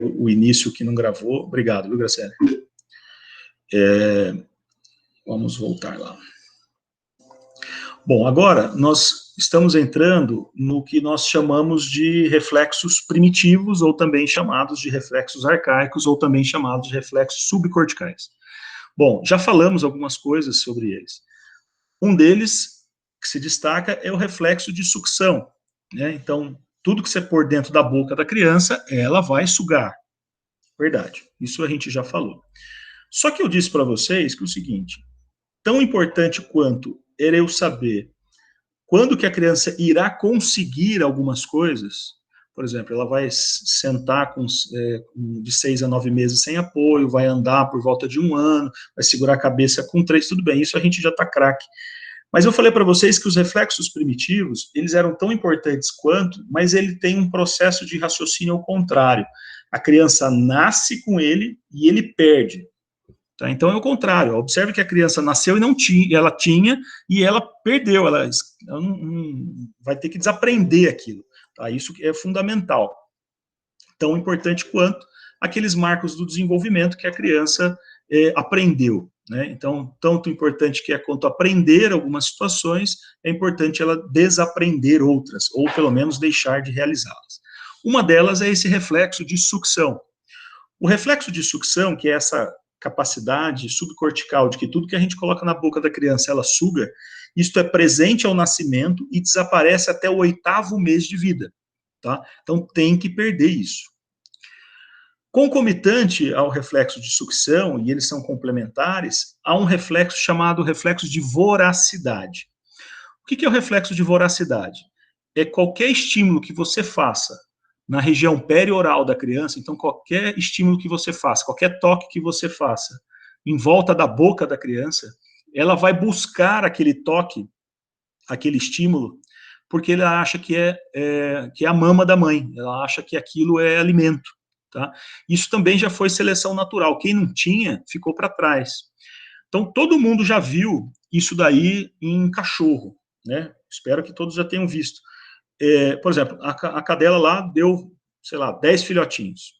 o início que não gravou. Obrigado, viu, Graciela? Vamos voltar lá. Bom, agora nós estamos entrando no que nós chamamos de reflexos primitivos, ou também chamados de reflexos arcaicos, ou também chamados de reflexos subcorticais. Bom, já falamos algumas coisas sobre eles. Um deles, que se destaca, é o reflexo de sucção, né? Então, tudo que você pôr dentro da boca da criança, ela vai sugar. Verdade, isso a gente já falou. Só que eu disse para vocês que é o seguinte, tão importante quanto era eu saber quando que a criança irá conseguir algumas coisas, por exemplo, ela vai sentar de 6 a 9 meses sem apoio, vai andar por volta de 1 ano, vai segurar a cabeça com 3, tudo bem, isso a gente já está craque. Mas eu falei para vocês que os reflexos primitivos, eles eram tão importantes quanto, mas ele tem um processo de raciocínio ao contrário. A criança nasce com ele e ele perde. Tá? Então é o contrário, observe que a criança nasceu e não tinha, ela tinha e ela perdeu, ela não vai ter que desaprender aquilo. Tá? Isso é fundamental. Tão importante quanto aqueles marcos do desenvolvimento que a criança aprendeu. Né? Então, tanto importante que é quanto aprender algumas situações, é importante ela desaprender outras, ou pelo menos deixar de realizá-las. Uma delas é esse reflexo de sucção. O reflexo de sucção, que é essa capacidade subcortical de que tudo que a gente coloca na boca da criança, ela suga, isto é presente ao nascimento e desaparece até o 8º mês de vida. Tá? Então, tem que perder isso. Concomitante ao reflexo de sucção, e eles são complementares, há um reflexo chamado reflexo de voracidade. O que é o reflexo de voracidade? É qualquer estímulo que você faça na região perioral da criança, então qualquer estímulo que você faça, qualquer toque que você faça em volta da boca da criança, ela vai buscar aquele toque, aquele estímulo, porque ela acha que é a mama da mãe, ela acha que aquilo é alimento. Tá? Isso também já foi seleção natural. Quem não tinha, ficou para trás. Então, todo mundo já viu isso daí em cachorro, né? Espero que todos já tenham visto. Por exemplo, a cadela lá deu, sei lá, 10 filhotinhos.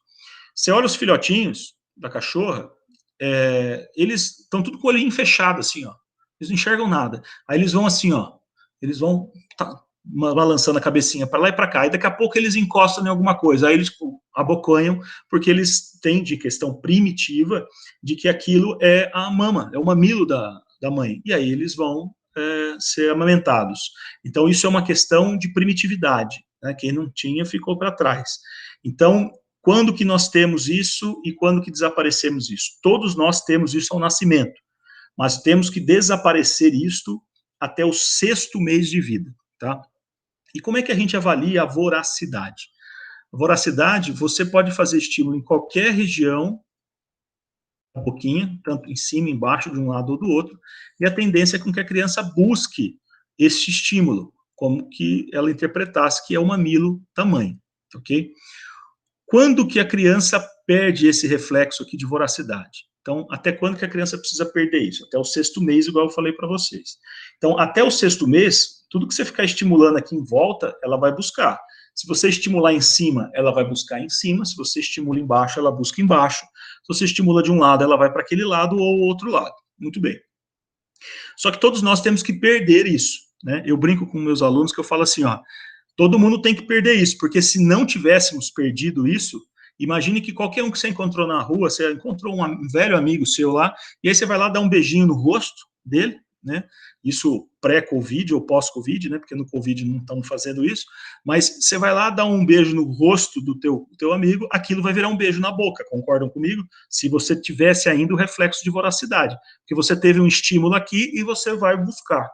Você olha os filhotinhos da cachorra, eles estão tudo com o olhinho fechado, assim, ó. Eles não enxergam nada. Aí eles vão assim, ó. Eles vão balançando a cabecinha para lá e para cá, e daqui a pouco eles encostam em alguma coisa, aí eles abocanham, porque eles têm de questão primitiva de que aquilo é a mama, é o mamilo da mãe, e aí eles vão ser amamentados. Então isso é uma questão de primitividade, né? Quem não tinha ficou para trás. Então, quando que nós temos isso e quando que desaparecemos isso? Todos nós temos isso ao nascimento, mas temos que desaparecer isto até o 6º mês de vida, tá? E como é que a gente avalia a voracidade? A voracidade, você pode fazer estímulo em qualquer região, um pouquinho, tanto em cima, embaixo, de um lado ou do outro, e a tendência é com que a criança busque esse estímulo, como que ela interpretasse que é o mamilo da mãe, ok? Quando que a criança perde esse reflexo aqui de voracidade? Então, até quando que a criança precisa perder isso? Até o 6º mês, igual eu falei para vocês. Então, até o 6º mês, tudo que você ficar estimulando aqui em volta, ela vai buscar. Se você estimular em cima, ela vai buscar em cima. Se você estimula embaixo, ela busca embaixo. Se você estimula de um lado, ela vai para aquele lado ou outro lado. Muito bem. Só que todos nós temos que perder isso, né? Eu brinco com meus alunos que eu falo assim, ó, todo mundo tem que perder isso, porque se não tivéssemos perdido isso, imagine que qualquer um que você encontrou na rua, você encontrou um velho amigo seu lá, e aí você vai lá dar um beijinho no rosto dele, né? Isso pré-Covid ou pós-Covid, né? Porque no Covid não estamos fazendo isso, mas você vai lá dar um beijo no rosto do teu amigo, aquilo vai virar um beijo na boca, concordam comigo? Se você tivesse ainda o reflexo de voracidade, porque você teve um estímulo aqui e você vai buscar,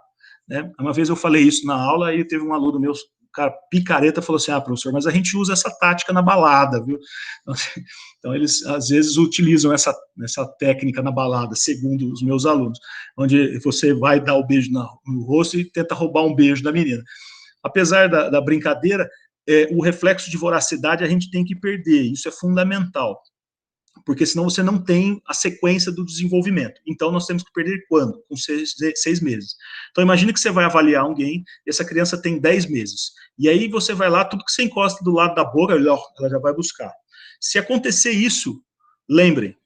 né? Uma vez eu falei isso na aula, e teve um aluno meu, cara, picareta, falou assim, professor, mas a gente usa essa tática na balada, viu? Então, eles, às vezes, utilizam essa técnica na balada, segundo os meus alunos, onde você vai dar o beijo no rosto e tenta roubar um beijo da menina. Apesar da brincadeira, o reflexo de voracidade a gente tem que perder, isso é fundamental, porque senão você não tem a sequência do desenvolvimento. Então, nós temos que perder quando? Com 6 meses. Então, imagine que você vai avaliar alguém, e essa criança tem 10 meses. E aí você vai lá, tudo que você encosta do lado da boca, ela já vai buscar. Se acontecer isso, lembrem,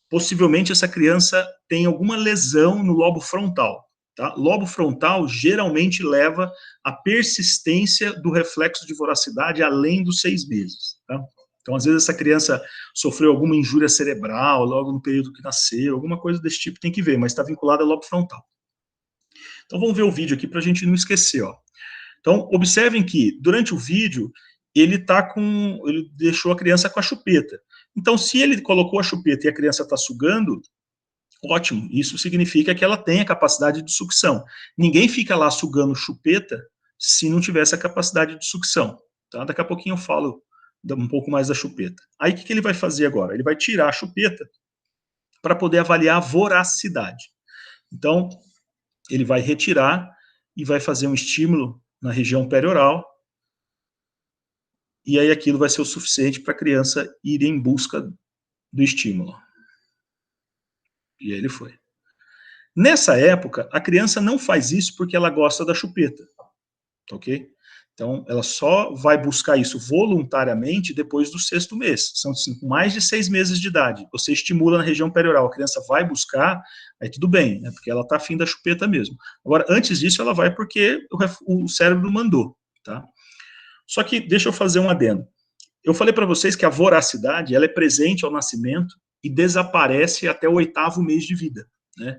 possivelmente essa criança tem alguma lesão no lobo frontal. Tá? Lobo frontal geralmente leva à persistência do reflexo de voracidade além dos 6 meses. Tá? Então, às vezes, essa criança sofreu alguma injúria cerebral logo no período que nasceu, alguma coisa desse tipo tem que ver, mas está vinculada ao lobo frontal. Então, vamos ver o vídeo aqui para a gente não esquecer. Ó. Então, observem que, durante o vídeo, ele deixou a criança com a chupeta. Então, se ele colocou a chupeta e a criança está sugando, ótimo, isso significa que ela tem a capacidade de sucção. Ninguém fica lá sugando chupeta se não tivesse a capacidade de sucção. Tá? Daqui a pouquinho eu falo um pouco mais da chupeta. Aí, o que ele vai fazer agora? Ele vai tirar a chupeta para poder avaliar a voracidade. Então, ele vai retirar e vai fazer um estímulo na região perioral, e aí aquilo vai ser o suficiente para a criança ir em busca do estímulo. E aí ele foi. Nessa época, a criança não faz isso porque ela gosta da chupeta, ok? Então, ela só vai buscar isso voluntariamente depois do 6º mês. São mais de 6 meses de idade. Você estimula na região perioral, a criança vai buscar, aí tudo bem, né, porque ela está afim da chupeta mesmo. Agora, antes disso, ela vai porque o cérebro mandou, tá? Só que, deixa eu fazer um adendo. Eu falei para vocês que a voracidade, ela é presente ao nascimento e desaparece até o 8º mês de vida, né?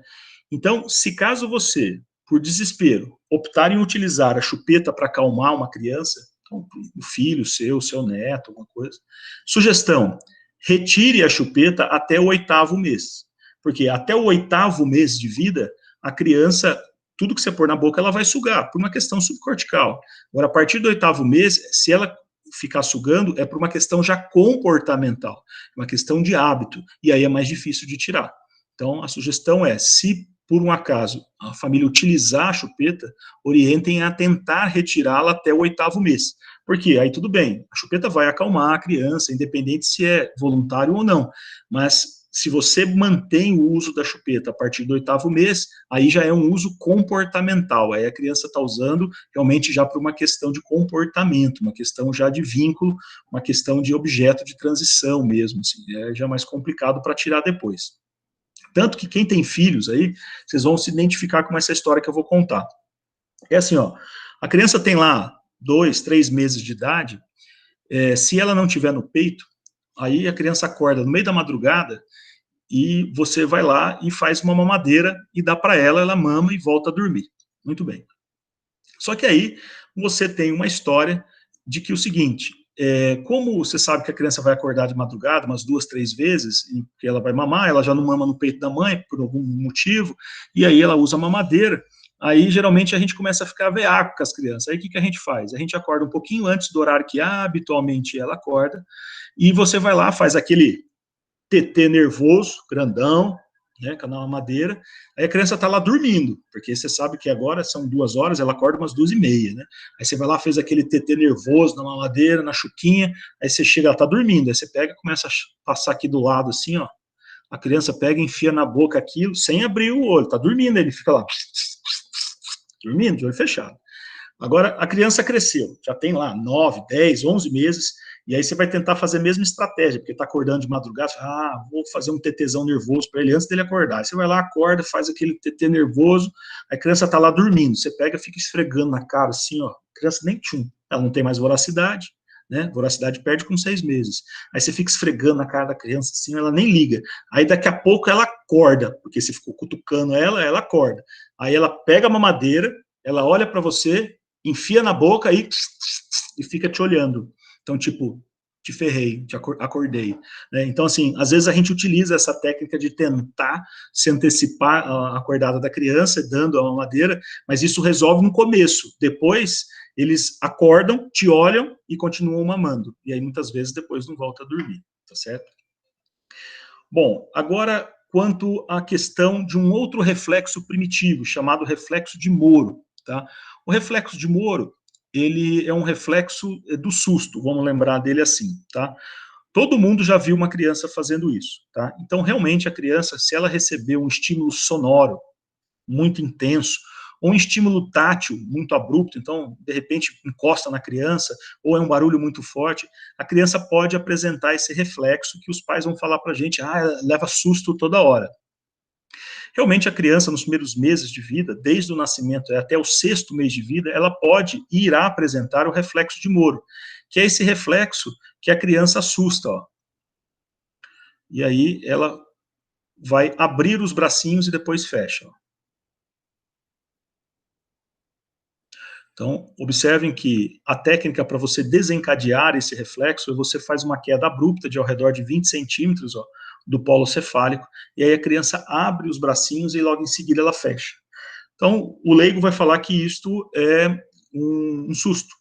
Então, se caso você, por desespero, optar em utilizar a chupeta para acalmar uma criança, então, o filho seu neto, alguma coisa, sugestão, retire a chupeta até o 8º mês, porque até o 8º mês de vida, a criança, tudo que você pôr na boca, ela vai sugar, por uma questão subcortical. Agora, a partir do 8º mês, se ela ficar sugando, é por uma questão já comportamental, uma questão de hábito, e aí é mais difícil de tirar. Então, a sugestão é, se por um acaso a família utilizar a chupeta, orientem a tentar retirá-la até o 8º mês. Porque aí tudo bem, a chupeta vai acalmar a criança, independente se é voluntário ou não, mas se você mantém o uso da chupeta a partir do 8º mês, aí já é um uso comportamental, aí a criança está usando realmente já por uma questão de comportamento, uma questão já de vínculo, uma questão de objeto de transição mesmo, assim, é já mais complicado para tirar depois. Tanto que quem tem filhos aí, vocês vão se identificar com essa história que eu vou contar. É assim, ó, a criança tem lá 2, 3 meses de idade, se ela não tiver no peito, aí a criança acorda no meio da madrugada e você vai lá e faz uma mamadeira e dá para ela, ela mama e volta a dormir. Muito bem. Só que aí você tem uma história de que o seguinte, como você sabe que a criança vai acordar de madrugada umas 2, 3 vezes, e que ela vai mamar, ela já não mama no peito da mãe por algum motivo, e aí ela usa a mamadeira, aí geralmente a gente começa a ficar veaco com as crianças. Aí o que a gente faz? A gente acorda um pouquinho antes do horário que habitualmente ela acorda, e você vai lá, faz aquele TT nervoso, grandão, né, com a mamadeira, aí a criança está lá dormindo, porque você sabe que agora são 2 horas, ela acorda umas 2h30, né, aí você vai lá, fez aquele TT nervoso na mamadeira, na chuquinha, aí você chega, ela está dormindo, aí você pega e começa a passar aqui do lado, assim, ó, a criança pega e enfia na boca aquilo, sem abrir o olho, está dormindo, ele fica lá, dormindo, de olho fechado. Agora, a criança cresceu, já tem lá 9, 10, 11 meses, e aí você vai tentar fazer a mesma estratégia, porque está acordando de madrugada, vou fazer um TTzão nervoso para ele antes dele acordar. Aí você vai lá, acorda, faz aquele TT nervoso, a criança está lá dormindo, você pega, fica esfregando na cara assim, ó, a criança nem tchum, ela não tem mais voracidade, né, voracidade perde com 6 meses. Aí você fica esfregando na cara da criança assim, ela nem liga. Aí daqui a pouco ela acorda, porque você ficou cutucando ela acorda. Aí ela pega a mamadeira, ela olha para você, enfia na boca e fica te olhando. Então, tipo, te ferrei, te acordei. Né? Então, assim, às vezes a gente utiliza essa técnica de tentar se antecipar a acordada da criança, dando a mamadeira, mas isso resolve no começo. Depois, eles acordam, te olham e continuam mamando. E aí, muitas vezes, depois não volta a dormir, tá certo? Bom, agora, quanto à questão de um outro reflexo primitivo, chamado reflexo de Moro, tá? O reflexo de Moro, ele é um reflexo do susto, vamos lembrar dele assim, tá? Todo mundo já viu uma criança fazendo isso, tá? Então, realmente, a criança, se ela receber um estímulo sonoro muito intenso, ou um estímulo tátil muito abrupto, então, de repente, encosta na criança, ou é um barulho muito forte, a criança pode apresentar esse reflexo que os pais vão falar para a gente, leva susto toda hora. Realmente, a criança, nos primeiros meses de vida, desde o nascimento até o 6º mês de vida, ela pode e irá apresentar o reflexo de Moro, que é esse reflexo que a criança assusta, ó. E aí ela vai abrir os bracinhos e depois fecha, ó. Então, observem que a técnica para você desencadear esse reflexo é você faz uma queda abrupta de ao redor de 20 centímetros, ó, do polo cefálico, e aí a criança abre os bracinhos e logo em seguida ela fecha. Então, o leigo vai falar que isto é um susto.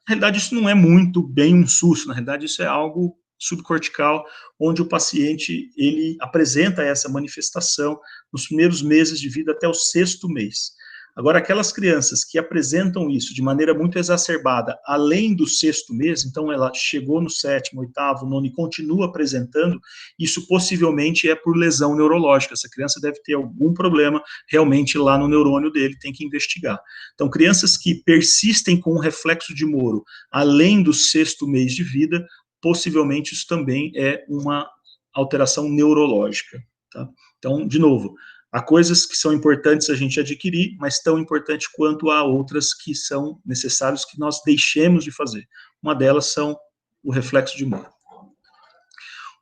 Na realidade, isso não é muito bem um susto, na realidade, isso é algo subcortical, onde o paciente ele apresenta essa manifestação nos primeiros meses de vida até o 6º mês. Agora, aquelas crianças que apresentam isso de maneira muito exacerbada, além do 6º mês, então ela chegou no 7º, 8º, 9º e continua apresentando, isso possivelmente é por lesão neurológica. Essa criança deve ter algum problema realmente lá no neurônio dele, tem que investigar. Então, crianças que persistem com o reflexo de Moro, além do 6º mês de vida, possivelmente isso também é uma alteração neurológica, tá? Então, de novo, há coisas que são importantes a gente adquirir, mas tão importante quanto há outras que são necessárias que nós deixemos de fazer. Uma delas são o reflexo de Moro.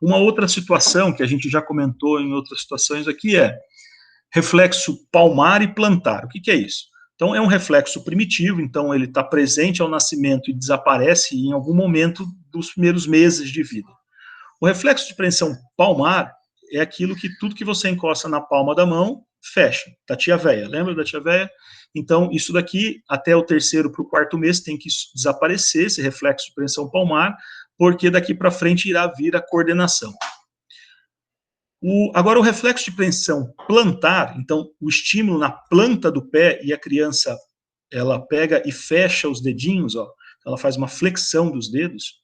Uma outra situação que a gente já comentou em outras situações aqui é reflexo palmar e plantar. O que é isso? Então, é um reflexo primitivo, então ele está presente ao nascimento e desaparece em algum momento dos primeiros meses de vida. O reflexo de preensão palmar é aquilo que tudo que você encosta na palma da mão, fecha, da tia véia, lembra da tia véia? Então, isso daqui, até o 3º para o 4º mês, tem que desaparecer, esse reflexo de preensão palmar, porque daqui para frente irá vir a coordenação. Agora, o reflexo de preensão plantar, então, o estímulo na planta do pé e a criança, ela pega e fecha os dedinhos, ó, ela faz uma flexão dos dedos,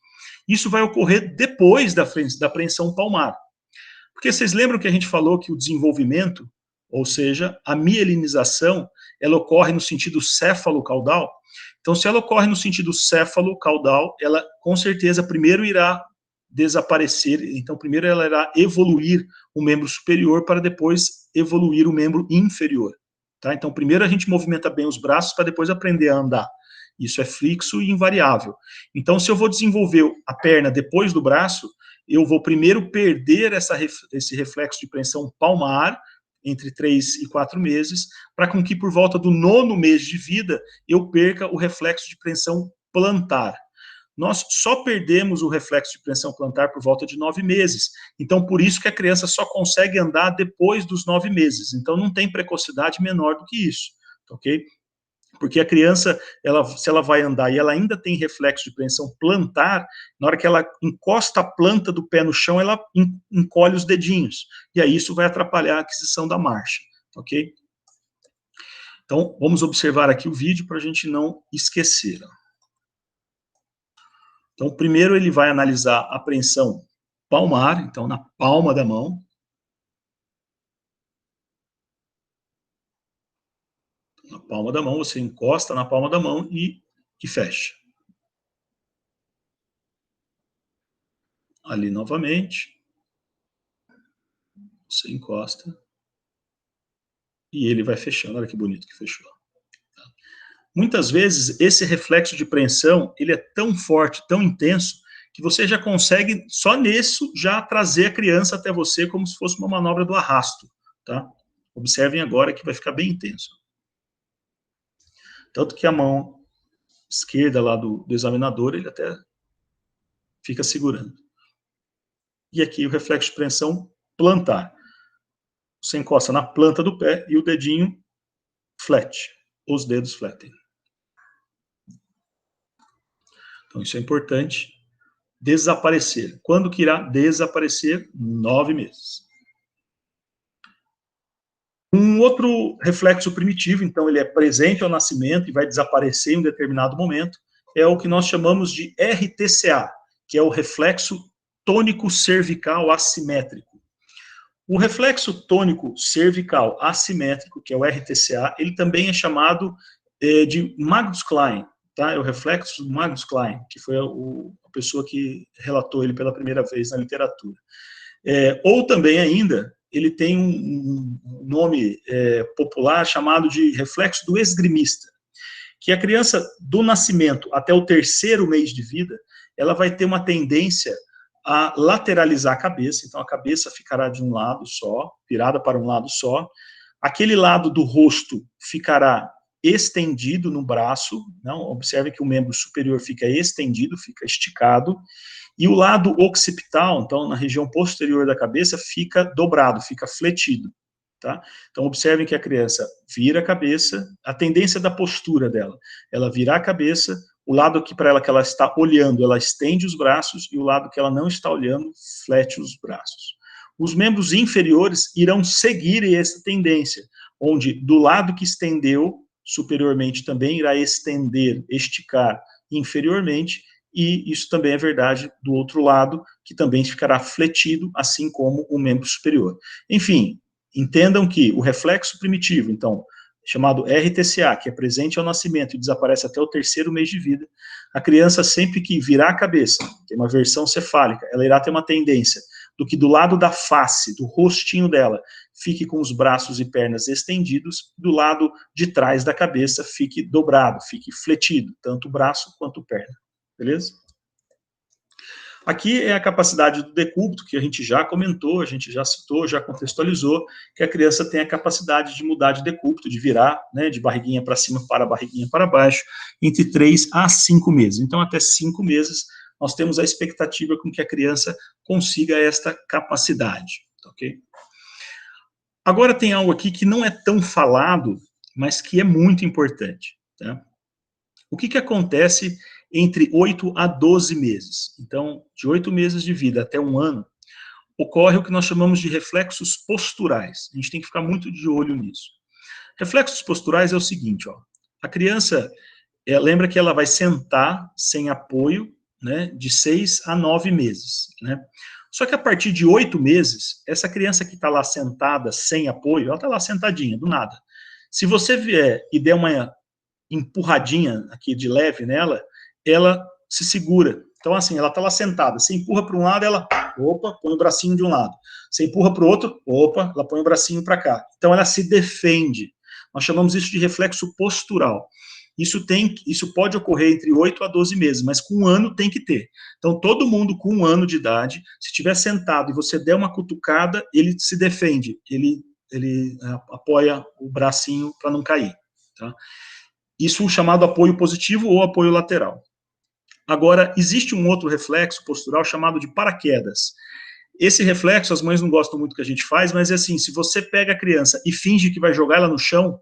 isso vai ocorrer depois da preensão palmar. Porque vocês lembram que a gente falou que o desenvolvimento, ou seja, a mielinização, ela ocorre no sentido céfalo-caudal? Então, se ela ocorre no sentido céfalo-caudal, ela com certeza primeiro irá desaparecer, então primeiro ela irá evoluir o membro superior para depois evoluir o membro inferior. Tá? Então, primeiro a gente movimenta bem os braços para depois aprender a andar. Isso é fixo e invariável. Então, se eu vou desenvolver a perna depois do braço, eu vou primeiro perder esse reflexo de preensão palmar, entre 3 e 4 meses, para com que por volta do 9º mês de vida, eu perca o reflexo de preensão plantar. Nós só perdemos o reflexo de preensão plantar por volta de 9 meses. Então, por isso que a criança só consegue andar depois dos 9 meses. Então, não tem precocidade menor do que isso, ok? Porque a criança, se ela vai andar e ela ainda tem reflexo de preensão plantar, na hora que ela encosta a planta do pé no chão, ela encolhe os dedinhos. E aí isso vai atrapalhar a aquisição da marcha, ok? Então, vamos observar aqui o vídeo para a gente não esquecer. Então, primeiro ele vai analisar a preensão palmar, então na palma da mão. Na palma da mão, você encosta na palma da mão e fecha. Ali novamente, você encosta e ele vai fechando. Olha que bonito que fechou. Muitas vezes, esse reflexo de preensão, ele é tão forte, tão intenso, que você já consegue, só nisso, já trazer a criança até você como se fosse uma manobra do arrasto, tá? Observem agora que vai ficar bem intenso. Tanto que a mão esquerda lá do examinador, ele até fica segurando. E aqui o reflexo de preensão plantar. Você encosta na planta do pé e o dedinho flat, os dedos fletem. Então isso é importante. Desaparecer. Quando que irá desaparecer? 9 meses. Um outro reflexo primitivo, então ele é presente ao nascimento e vai desaparecer em um determinado momento, é o que nós chamamos de RTCA, que é o reflexo tônico cervical assimétrico. O reflexo tônico cervical assimétrico, que é o RTCA, ele também é chamado de Magnus-Klein, tá? É o reflexo Magnus-Klein, que foi a pessoa que relatou ele pela primeira vez na literatura. Ou também ainda, ele tem um nome popular chamado de reflexo do esgrimista, que a criança do nascimento até o 3º mês de vida, ela vai ter uma tendência a lateralizar a cabeça, então a cabeça ficará de um lado só, virada para um lado só, aquele lado do rosto ficará estendido no braço, não, observe que o membro superior fica estendido, fica esticado, e o lado occipital, então na região posterior da cabeça, fica dobrado, fica fletido. Tá? Então, observem que a criança vira a cabeça, a tendência da postura dela, ela virar a cabeça, o lado aqui para ela que ela está olhando, ela estende os braços, e o lado que ela não está olhando, flete os braços. Os membros inferiores irão seguir essa tendência, onde do lado que estendeu, superiormente também irá estender, esticar inferiormente, e isso também é verdade do outro lado, que também ficará fletido, assim como o membro superior. Enfim, entendam que o reflexo primitivo, então, chamado RTCA, que é presente ao nascimento e desaparece até o 3º mês de vida, a criança sempre que virar a cabeça, tem uma versão cefálica, ela irá ter uma tendência do que do lado da face, do rostinho dela, fique com os braços e pernas estendidos, do lado de trás da cabeça fique dobrado, fique fletido, tanto o braço quanto a perna, beleza? Aqui é a capacidade do decúbito, que a gente já comentou, a gente já citou, já contextualizou, que a criança tem a capacidade de mudar de decúbito, de virar, né, de barriguinha para cima para barriguinha para baixo, entre 3 a 5 meses. Então, até 5 meses, nós temos a expectativa com que a criança consiga esta capacidade, ok? Agora tem algo aqui que não é tão falado, mas que é muito importante, tá? O que acontece entre 8 a 12 meses? Então, de 8 meses de vida até 1 ano, ocorre o que nós chamamos de reflexos posturais. A gente tem que ficar muito de olho nisso. Reflexos posturais é o seguinte, ó, a criança, lembra que ela vai sentar sem apoio, né, de 6 a 9 meses, né? Só que a partir de 8 meses, essa criança que está lá sentada sem apoio, ela está lá sentadinha, do nada. Se você vier e der uma empurradinha aqui de leve nela, ela se segura. Então, assim, ela está lá sentada, você empurra para um lado, ela, opa, põe o bracinho de um lado. Você empurra para o outro, opa, ela põe o bracinho para cá. Então, ela se defende. Nós chamamos isso de reflexo postural. Isso pode ocorrer entre 8 a 12 meses, mas com 1 ano tem que ter. Então, todo mundo com 1 ano de idade, se estiver sentado e você der uma cutucada, ele se defende, ele apoia o bracinho para não cair, tá? Isso chamado apoio positivo ou apoio lateral. Agora, existe um outro reflexo postural chamado de paraquedas. Esse reflexo, as mães não gostam muito que a gente faz, mas é assim, se você pega a criança e finge que vai jogar ela no chão,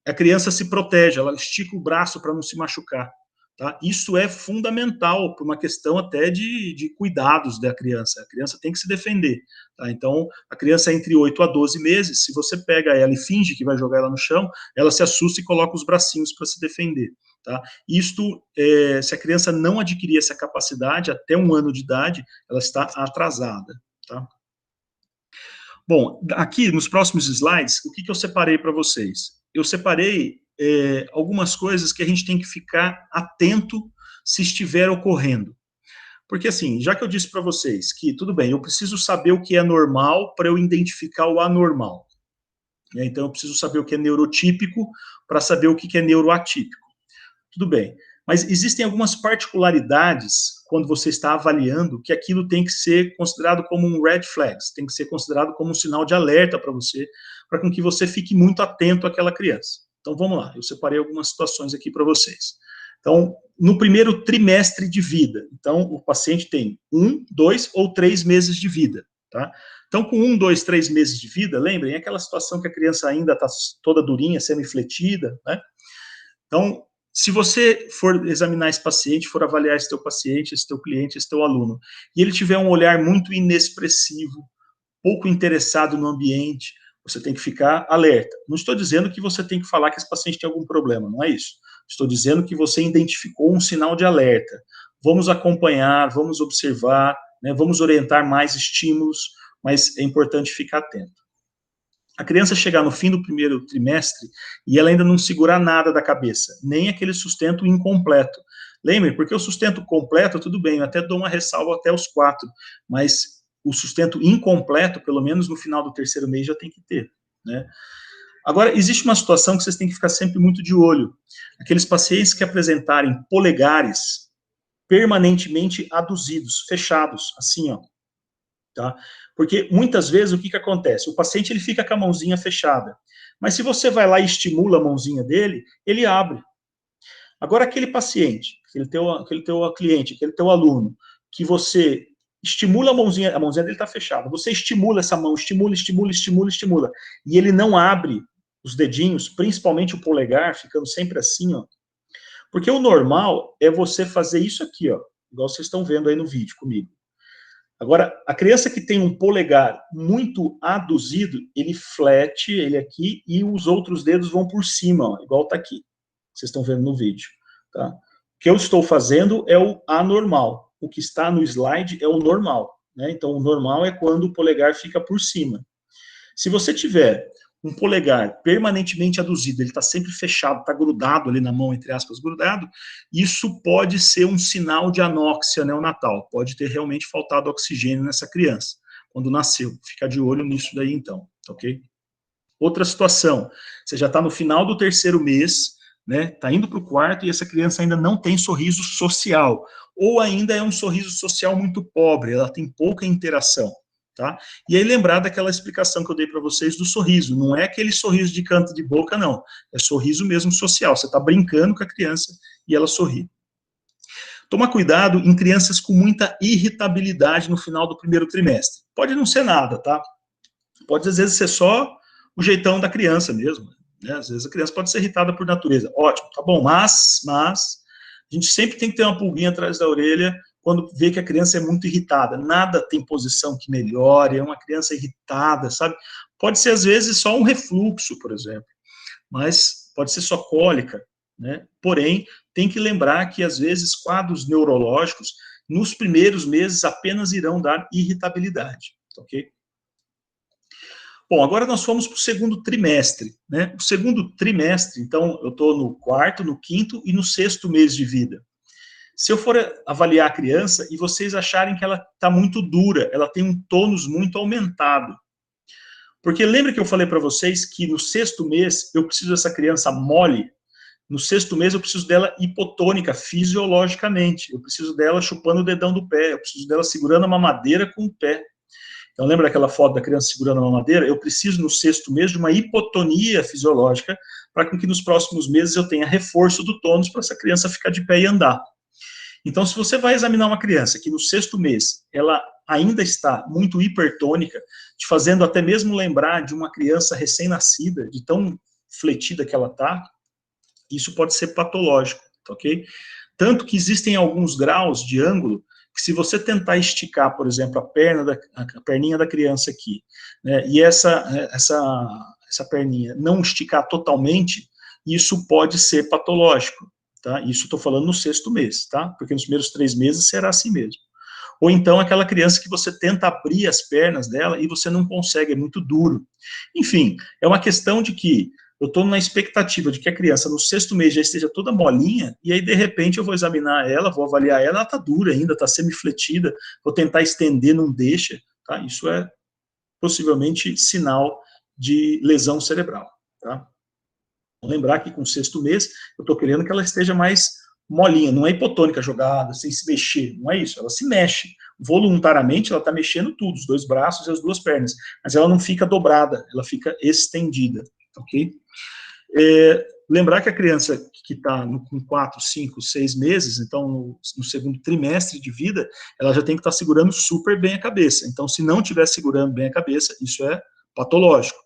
a criança se protege, ela estica o braço para não se machucar. Tá? Isso é fundamental por uma questão até de cuidados da criança. A criança tem que se defender. Tá? Então, a criança é entre 8 a 12 meses, se você pega ela e finge que vai jogar ela no chão, ela se assusta e coloca os bracinhos para se defender. Tá? Isto, se a criança não adquirir essa capacidade até 1 ano de idade, ela está atrasada. Tá? Bom, aqui nos próximos slides, o que eu separei para vocês? Eu separei algumas coisas que a gente tem que ficar atento se estiver ocorrendo. Porque assim, já que eu disse para vocês que, tudo bem, eu preciso saber o que é normal para eu identificar o anormal. Então, eu preciso saber o que é neurotípico para saber o que é neuroatípico. Tudo bem. Mas existem algumas particularidades quando você está avaliando que aquilo tem que ser considerado como um red flag, tem que ser considerado como um sinal de alerta para você, para com que você fique muito atento àquela criança. Então, vamos lá, eu separei algumas situações aqui para vocês. Então, no primeiro trimestre de vida, então, o paciente tem 1, 2 ou 3 meses de vida, tá? Então, com 1, 2, 3 meses de vida, lembrem, é aquela situação que a criança ainda está toda durinha, semi-fletida, né? Então, se você for examinar esse paciente, for avaliar esse teu paciente, esse teu cliente, esse teu aluno, e ele tiver um olhar muito inexpressivo, pouco interessado no ambiente, você tem que ficar alerta. Não estou dizendo que você tem que falar que esse paciente tem algum problema, não é isso. Estou dizendo que você identificou um sinal de alerta. Vamos acompanhar, vamos observar, né, vamos orientar mais estímulos, mas é importante ficar atento. A criança chegar no fim do primeiro trimestre e ela ainda não segurar nada da cabeça, nem aquele sustento incompleto. Lembre, porque o sustento completo, tudo bem, eu até dou uma ressalva até os 4, mas o sustento incompleto, pelo menos no final do terceiro mês, já tem que ter, né? Agora, existe uma situação que vocês têm que ficar sempre muito de olho. Aqueles pacientes que apresentarem polegares permanentemente aduzidos, fechados, assim, ó, tá? Porque muitas vezes o que acontece? O paciente ele fica com a mãozinha fechada, mas se você vai lá e estimula a mãozinha dele, ele abre. Agora aquele paciente, aquele teu cliente, aquele teu aluno, que você estimula a mãozinha dele está fechada, você estimula essa mão, estimula, e ele não abre os dedinhos, principalmente o polegar, ficando sempre assim, ó. Porque o normal é você fazer isso aqui, ó, igual vocês estão vendo aí no vídeo comigo. Agora, a criança que tem um polegar muito aduzido, ele flete ele aqui e os outros dedos vão por cima, ó, igual tá aqui. Vocês estão vendo no vídeo, tá? O que eu estou fazendo é o anormal. O que está no slide é o normal, né? Então, o normal é quando o polegar fica por cima. Se você tiver um polegar permanentemente aduzido, ele está sempre fechado, está grudado ali na mão, entre aspas, grudado, isso pode ser um sinal de anóxia neonatal, pode ter realmente faltado oxigênio nessa criança, quando nasceu. Fica de olho nisso daí, então, ok? Outra situação, você já está no final do terceiro mês, né, está indo para o quarto e essa criança ainda não tem sorriso social, ou ainda é um sorriso social muito pobre, ela tem pouca interação. Tá? E aí lembrar daquela explicação que eu dei para vocês do sorriso, não é aquele sorriso de canto de boca, não, é sorriso mesmo social, você está brincando com a criança e ela sorri. Toma cuidado em crianças com muita irritabilidade no final do primeiro trimestre, pode não ser nada, tá? Pode às vezes ser só o jeitão da criança mesmo, né? Às vezes a criança pode ser irritada por natureza, ótimo, tá bom, mas a gente sempre tem que ter uma pulguinha atrás da orelha quando vê que a criança é muito irritada. Nada tem posição que melhore, é uma criança irritada, sabe? Pode ser, às vezes, só um refluxo, por exemplo, mas pode ser só cólica, né? Porém, tem que lembrar que, às vezes, quadros neurológicos, nos primeiros meses, apenas irão dar irritabilidade, ok? Bom, agora nós fomos para o segundo trimestre, né? O segundo trimestre, então, eu estou no quarto, no quinto e no sexto mês de vida. Se eu for avaliar a criança e vocês acharem que ela está muito dura, ela tem um tônus muito aumentado. Porque lembra que eu falei para vocês que no sexto mês eu preciso dessa criança mole? No sexto mês eu preciso dela hipotônica, fisiologicamente. Eu preciso dela chupando o dedão do pé, eu preciso dela segurando a mamadeira com o pé. Então lembra aquela foto da criança segurando a mamadeira? Eu preciso no sexto mês de uma hipotonia fisiológica para que nos próximos meses eu tenha reforço do tônus para essa criança ficar de pé e andar. Então, se você vai examinar uma criança que no sexto mês ela ainda está muito hipertônica, te fazendo até mesmo lembrar de uma criança recém-nascida, de tão fletida que ela está, isso pode ser patológico, ok? Tanto que existem alguns graus de ângulo que se você tentar esticar, por exemplo, a perninha da criança aqui, né, e essa perninha não esticar totalmente, isso pode ser patológico. Tá? Isso estou falando no sexto mês, tá? Porque nos primeiros 3 meses será assim mesmo. Ou então aquela criança que você tenta abrir as pernas dela e você não consegue, é muito duro. Enfim, é uma questão de que eu estou na expectativa de que a criança no sexto mês já esteja toda molinha, e aí de repente eu vou examinar ela, vou avaliar ela está dura ainda, está semifletida, vou tentar estender, não deixa, tá? Isso é possivelmente sinal de lesão cerebral, tá? Lembrar que com o sexto mês, eu estou querendo que ela esteja mais molinha, não é hipotônica jogada, sem se mexer, não é isso, ela se mexe, voluntariamente ela está mexendo tudo, os 2 braços e as 2 pernas, mas ela não fica dobrada, ela fica estendida, ok? Lembrar que a criança que está com 4, 5, 6 meses, então no segundo trimestre de vida, ela já tem que estar segurando super bem a cabeça, então se não estiver segurando bem a cabeça, isso é patológico.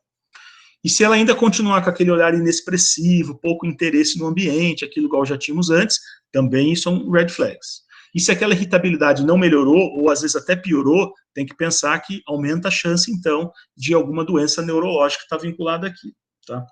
E se ela ainda continuar com aquele olhar inexpressivo, pouco interesse no ambiente, aquilo igual já tínhamos antes, também são red flags. E se aquela irritabilidade não melhorou, ou às vezes até piorou, tem que pensar que aumenta a chance, então, de alguma doença neurológica estar vinculada aqui, tá?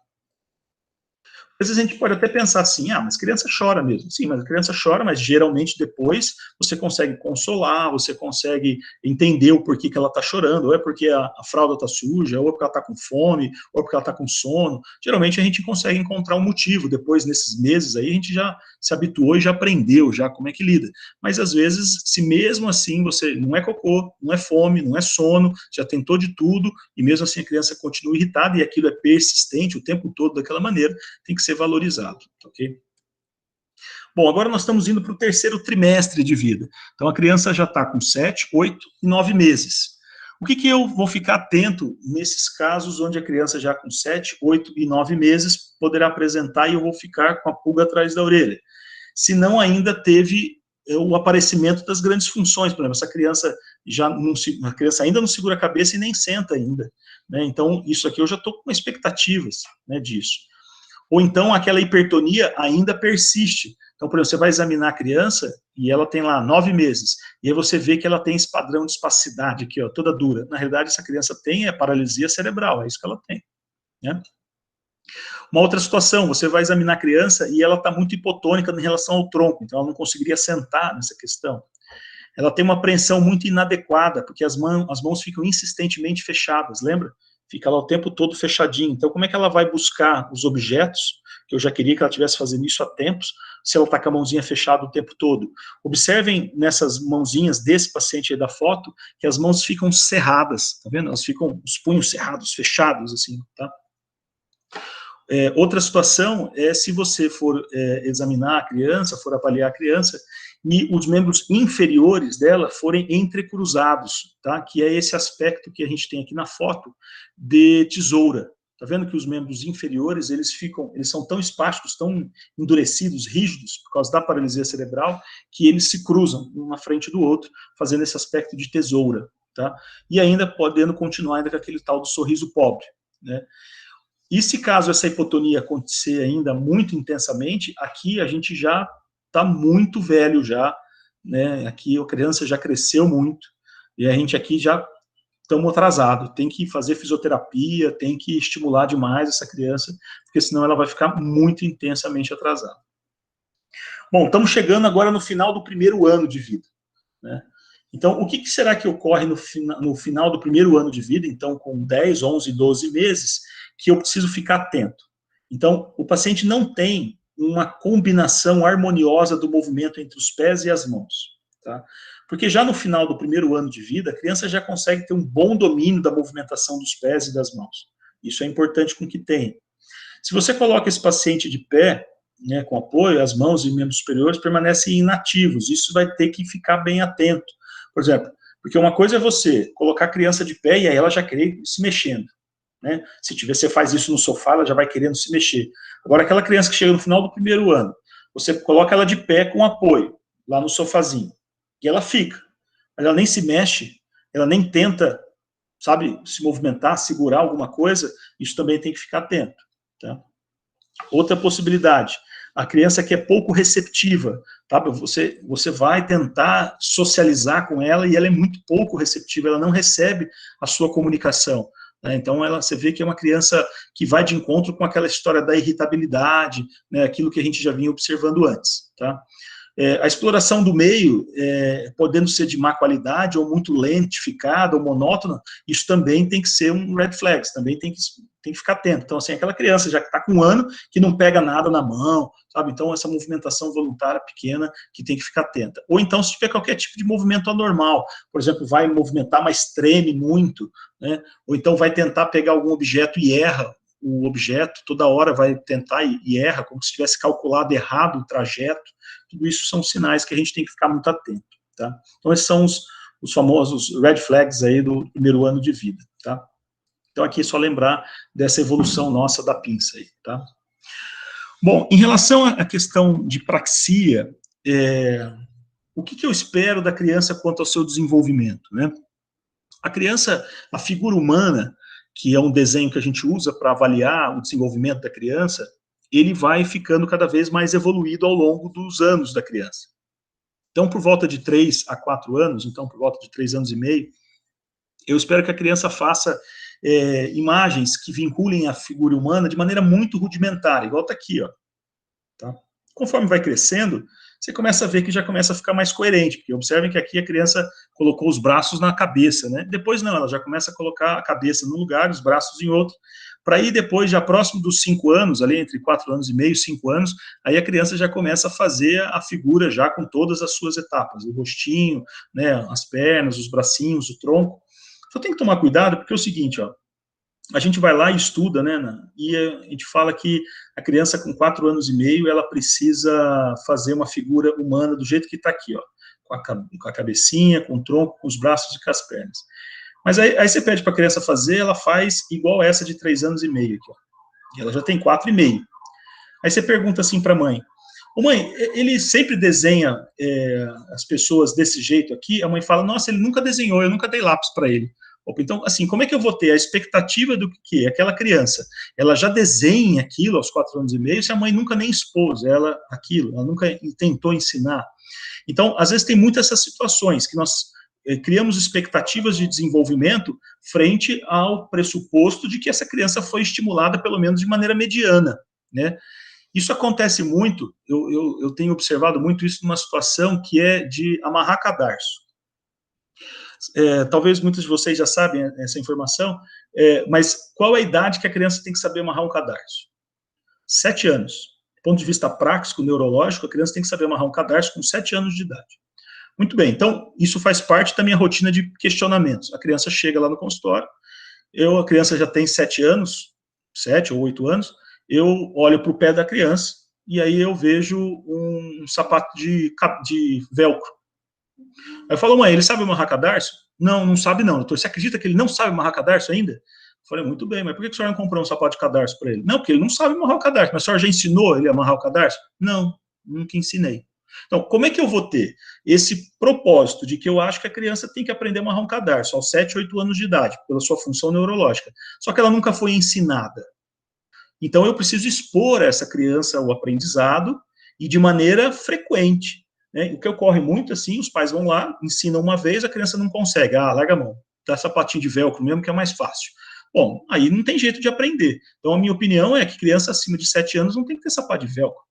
Às vezes a gente pode até pensar assim, mas criança chora mesmo. Sim, mas a criança chora, mas geralmente depois você consegue consolar, você consegue entender o porquê que ela está chorando, ou é porque a fralda está suja, ou é porque ela está com fome, ou é porque ela está com sono. Geralmente a gente consegue encontrar um motivo. Depois, nesses meses aí, a gente já se habituou e já aprendeu já como é que lida. Mas às vezes, se mesmo assim você não é cocô, não é fome, não é sono, já tentou de tudo, e mesmo assim a criança continua irritada, e aquilo é persistente o tempo todo daquela maneira, tem que ser valorizado, ok? Bom, agora nós estamos indo para o terceiro trimestre de vida. Então a criança já está com 7, 8 e 9 meses. O que eu vou ficar atento nesses casos onde a criança já com 7, 8 e 9 meses poderá apresentar e eu vou ficar com a pulga atrás da orelha? Se não ainda teve o aparecimento das grandes funções, por exemplo, essa criança a criança ainda não segura a cabeça e nem senta ainda, né? Então isso aqui eu já estou com expectativas, né, disso. Ou então aquela hipertonia ainda persiste. Então, por exemplo, você vai examinar a criança e ela tem lá 9 meses, e aí você vê que ela tem esse padrão de espasticidade aqui, ó, toda dura. Na realidade, essa criança tem paralisia cerebral, é isso que ela tem, né? Uma outra situação, você vai examinar a criança e ela está muito hipotônica em relação ao tronco, então ela não conseguiria sentar nessa questão. Ela tem uma apreensão muito inadequada, porque as mãos ficam insistentemente fechadas, lembra? Fica lá o tempo todo fechadinho. Então, como é que ela vai buscar os objetos, que eu já queria que ela estivesse fazendo isso há tempos, se ela está com a mãozinha fechada o tempo todo? Observem nessas mãozinhas desse paciente aí da foto, que as mãos ficam cerradas, tá vendo? Elas ficam, os punhos cerrados, fechados, assim, tá? Outra situação é se você for examinar a criança, for avaliar a criança, e os membros inferiores dela forem entrecruzados, tá? Que é esse aspecto que a gente tem aqui na foto de tesoura. Tá vendo que os membros inferiores, eles são tão espásticos, tão endurecidos, rígidos, por causa da paralisia cerebral, que eles se cruzam um na frente do outro, fazendo esse aspecto de tesoura, tá? E ainda podendo continuar ainda com aquele tal do sorriso pobre, né? E se caso essa hipotonia acontecer ainda muito intensamente, aqui a gente já está muito velho já, né? Aqui a criança já cresceu muito, e a gente aqui já estamos atrasados, tem que fazer fisioterapia, tem que estimular demais essa criança, porque senão ela vai ficar muito intensamente atrasada. Bom, estamos chegando agora no final do primeiro ano de vida, né? Então, o que será que ocorre no final do primeiro ano de vida, então com 10, 11, 12 meses, que eu preciso ficar atento? Então, o paciente não tem uma combinação harmoniosa do movimento entre os pés e as mãos, tá? Porque já no final do primeiro ano de vida, a criança já consegue ter um bom domínio da movimentação dos pés e das mãos. Isso é importante com que tenha. Se você coloca esse paciente de pé, né, com apoio, as mãos e membros superiores permanecem inativos. Isso vai ter que ficar bem atento. Por exemplo, porque uma coisa é você colocar a criança de pé e aí ela já querer se mexendo, né? Se você faz isso no sofá, ela já vai querendo se mexer. Agora, aquela criança que chega no final do primeiro ano, você coloca ela de pé com apoio, lá no sofazinho, e ela fica. Mas ela nem se mexe, ela nem tenta, sabe, se movimentar, segurar alguma coisa, isso também tem que ficar atento, tá? Outra possibilidade, a criança que é pouco receptiva, tá? Você vai tentar socializar com ela e ela é muito pouco receptiva, ela não recebe a sua comunicação, né? Então você vê que é uma criança que vai de encontro com aquela história da irritabilidade, né? Aquilo que a gente já vinha observando antes, tá? A exploração do meio, podendo ser de má qualidade, ou muito lentificada, ou monótona, isso também tem que ser um red flag, também tem que ficar atento. Então, assim, aquela criança já que está com 1 ano, que não pega nada na mão, sabe? Então, essa movimentação voluntária pequena, que tem que ficar atenta. Ou então, se tiver qualquer tipo de movimento anormal, por exemplo, vai movimentar, mas treme muito, né? Ou então vai tentar pegar algum objeto e erra o objeto, toda hora vai tentar e erra, como se tivesse calculado errado o trajeto. Tudo isso são sinais que a gente tem que ficar muito atento, tá? Então, esses são os famosos red flags aí do primeiro ano de vida, tá? Então, aqui é só lembrar dessa evolução nossa da pinça aí, tá? Bom, em relação à questão de praxia, o que eu espero da criança quanto ao seu desenvolvimento, né? A criança, a figura humana, que é um desenho que a gente usa para avaliar o desenvolvimento da criança, ele vai ficando cada vez mais evoluído ao longo dos anos da criança. Então, por volta de 3 a 4 anos, então por volta de 3 anos e meio, eu espero que a criança faça imagens que vinculem a figura humana de maneira muito rudimentar, igual está aqui, ó. Tá? Conforme vai crescendo, você começa a ver que já começa a ficar mais coerente, porque observem que aqui a criança colocou os braços na cabeça, né? Depois não, ela já começa a colocar a cabeça num lugar, os braços em outro, para ir depois, já próximo dos 5 anos, ali entre 4 anos e meio, 5 anos, aí a criança já começa a fazer a figura já com todas as suas etapas, o rostinho, né, as pernas, os bracinhos, o tronco. Só tem que tomar cuidado, porque é o seguinte, ó, a gente vai lá e estuda, né, e a gente fala que a criança com 4 anos e meio, ela precisa fazer uma figura humana do jeito que está aqui, ó, com a cabecinha, com o tronco, com os braços e com as pernas. Mas aí você pede para a criança fazer, ela faz igual essa de 3 anos e meio, aqui, ó, e ela já tem 4,5. Aí você pergunta assim para a mãe, ô mãe, ele sempre desenha as pessoas desse jeito aqui? A mãe fala, nossa, ele nunca desenhou, eu nunca dei lápis para ele. Então, assim, como é que eu vou ter a expectativa do que aquela criança, ela já desenha aquilo aos 4 anos e meio, se a mãe nunca nem expôs ela aquilo, ela nunca tentou ensinar? Então, às vezes tem muitas essas situações que nós criamos expectativas de desenvolvimento frente ao pressuposto de que essa criança foi estimulada, pelo menos de maneira mediana, né? Isso acontece muito, eu tenho observado muito isso numa situação que é de amarrar cadarço. Talvez muitos de vocês já sabem essa informação, mas qual é a idade que a criança tem que saber amarrar um cadarço? 7 anos. Do ponto de vista prático, neurológico, a criança tem que saber amarrar um cadarço com 7 anos de idade. Muito bem, então, isso faz parte da minha rotina de questionamentos. A criança chega lá no consultório, a criança já tem 7 anos, 7 ou 8 anos, eu olho para o pé da criança, e aí eu vejo um sapato de velcro. Aí eu falo, mãe, ele sabe amarrar cadarço? Não, não sabe não, doutor. Você acredita que ele não sabe amarrar cadarço ainda? Eu falei, muito bem, mas por que a senhora não comprou um sapato de cadarço para ele? Não, porque ele não sabe amarrar o cadarço. Mas a senhora já ensinou ele a amarrar o cadarço? Não, nunca ensinei. Então, como é que eu vou ter esse propósito de que eu acho que a criança tem que aprender a amarrar um cadarço aos 7, 8 anos de idade, pela sua função neurológica, só que ela nunca foi ensinada? Então, eu preciso expor essa criança ao aprendizado e de maneira frequente. Né? O que ocorre muito, assim, os pais vão lá, ensinam uma vez, a criança não consegue. Ah, larga a mão. Dá sapatinho de velcro mesmo, que é mais fácil. Bom, aí não tem jeito de aprender. Então, a minha opinião é que criança acima de 7 anos não tem que ter sapato de velcro.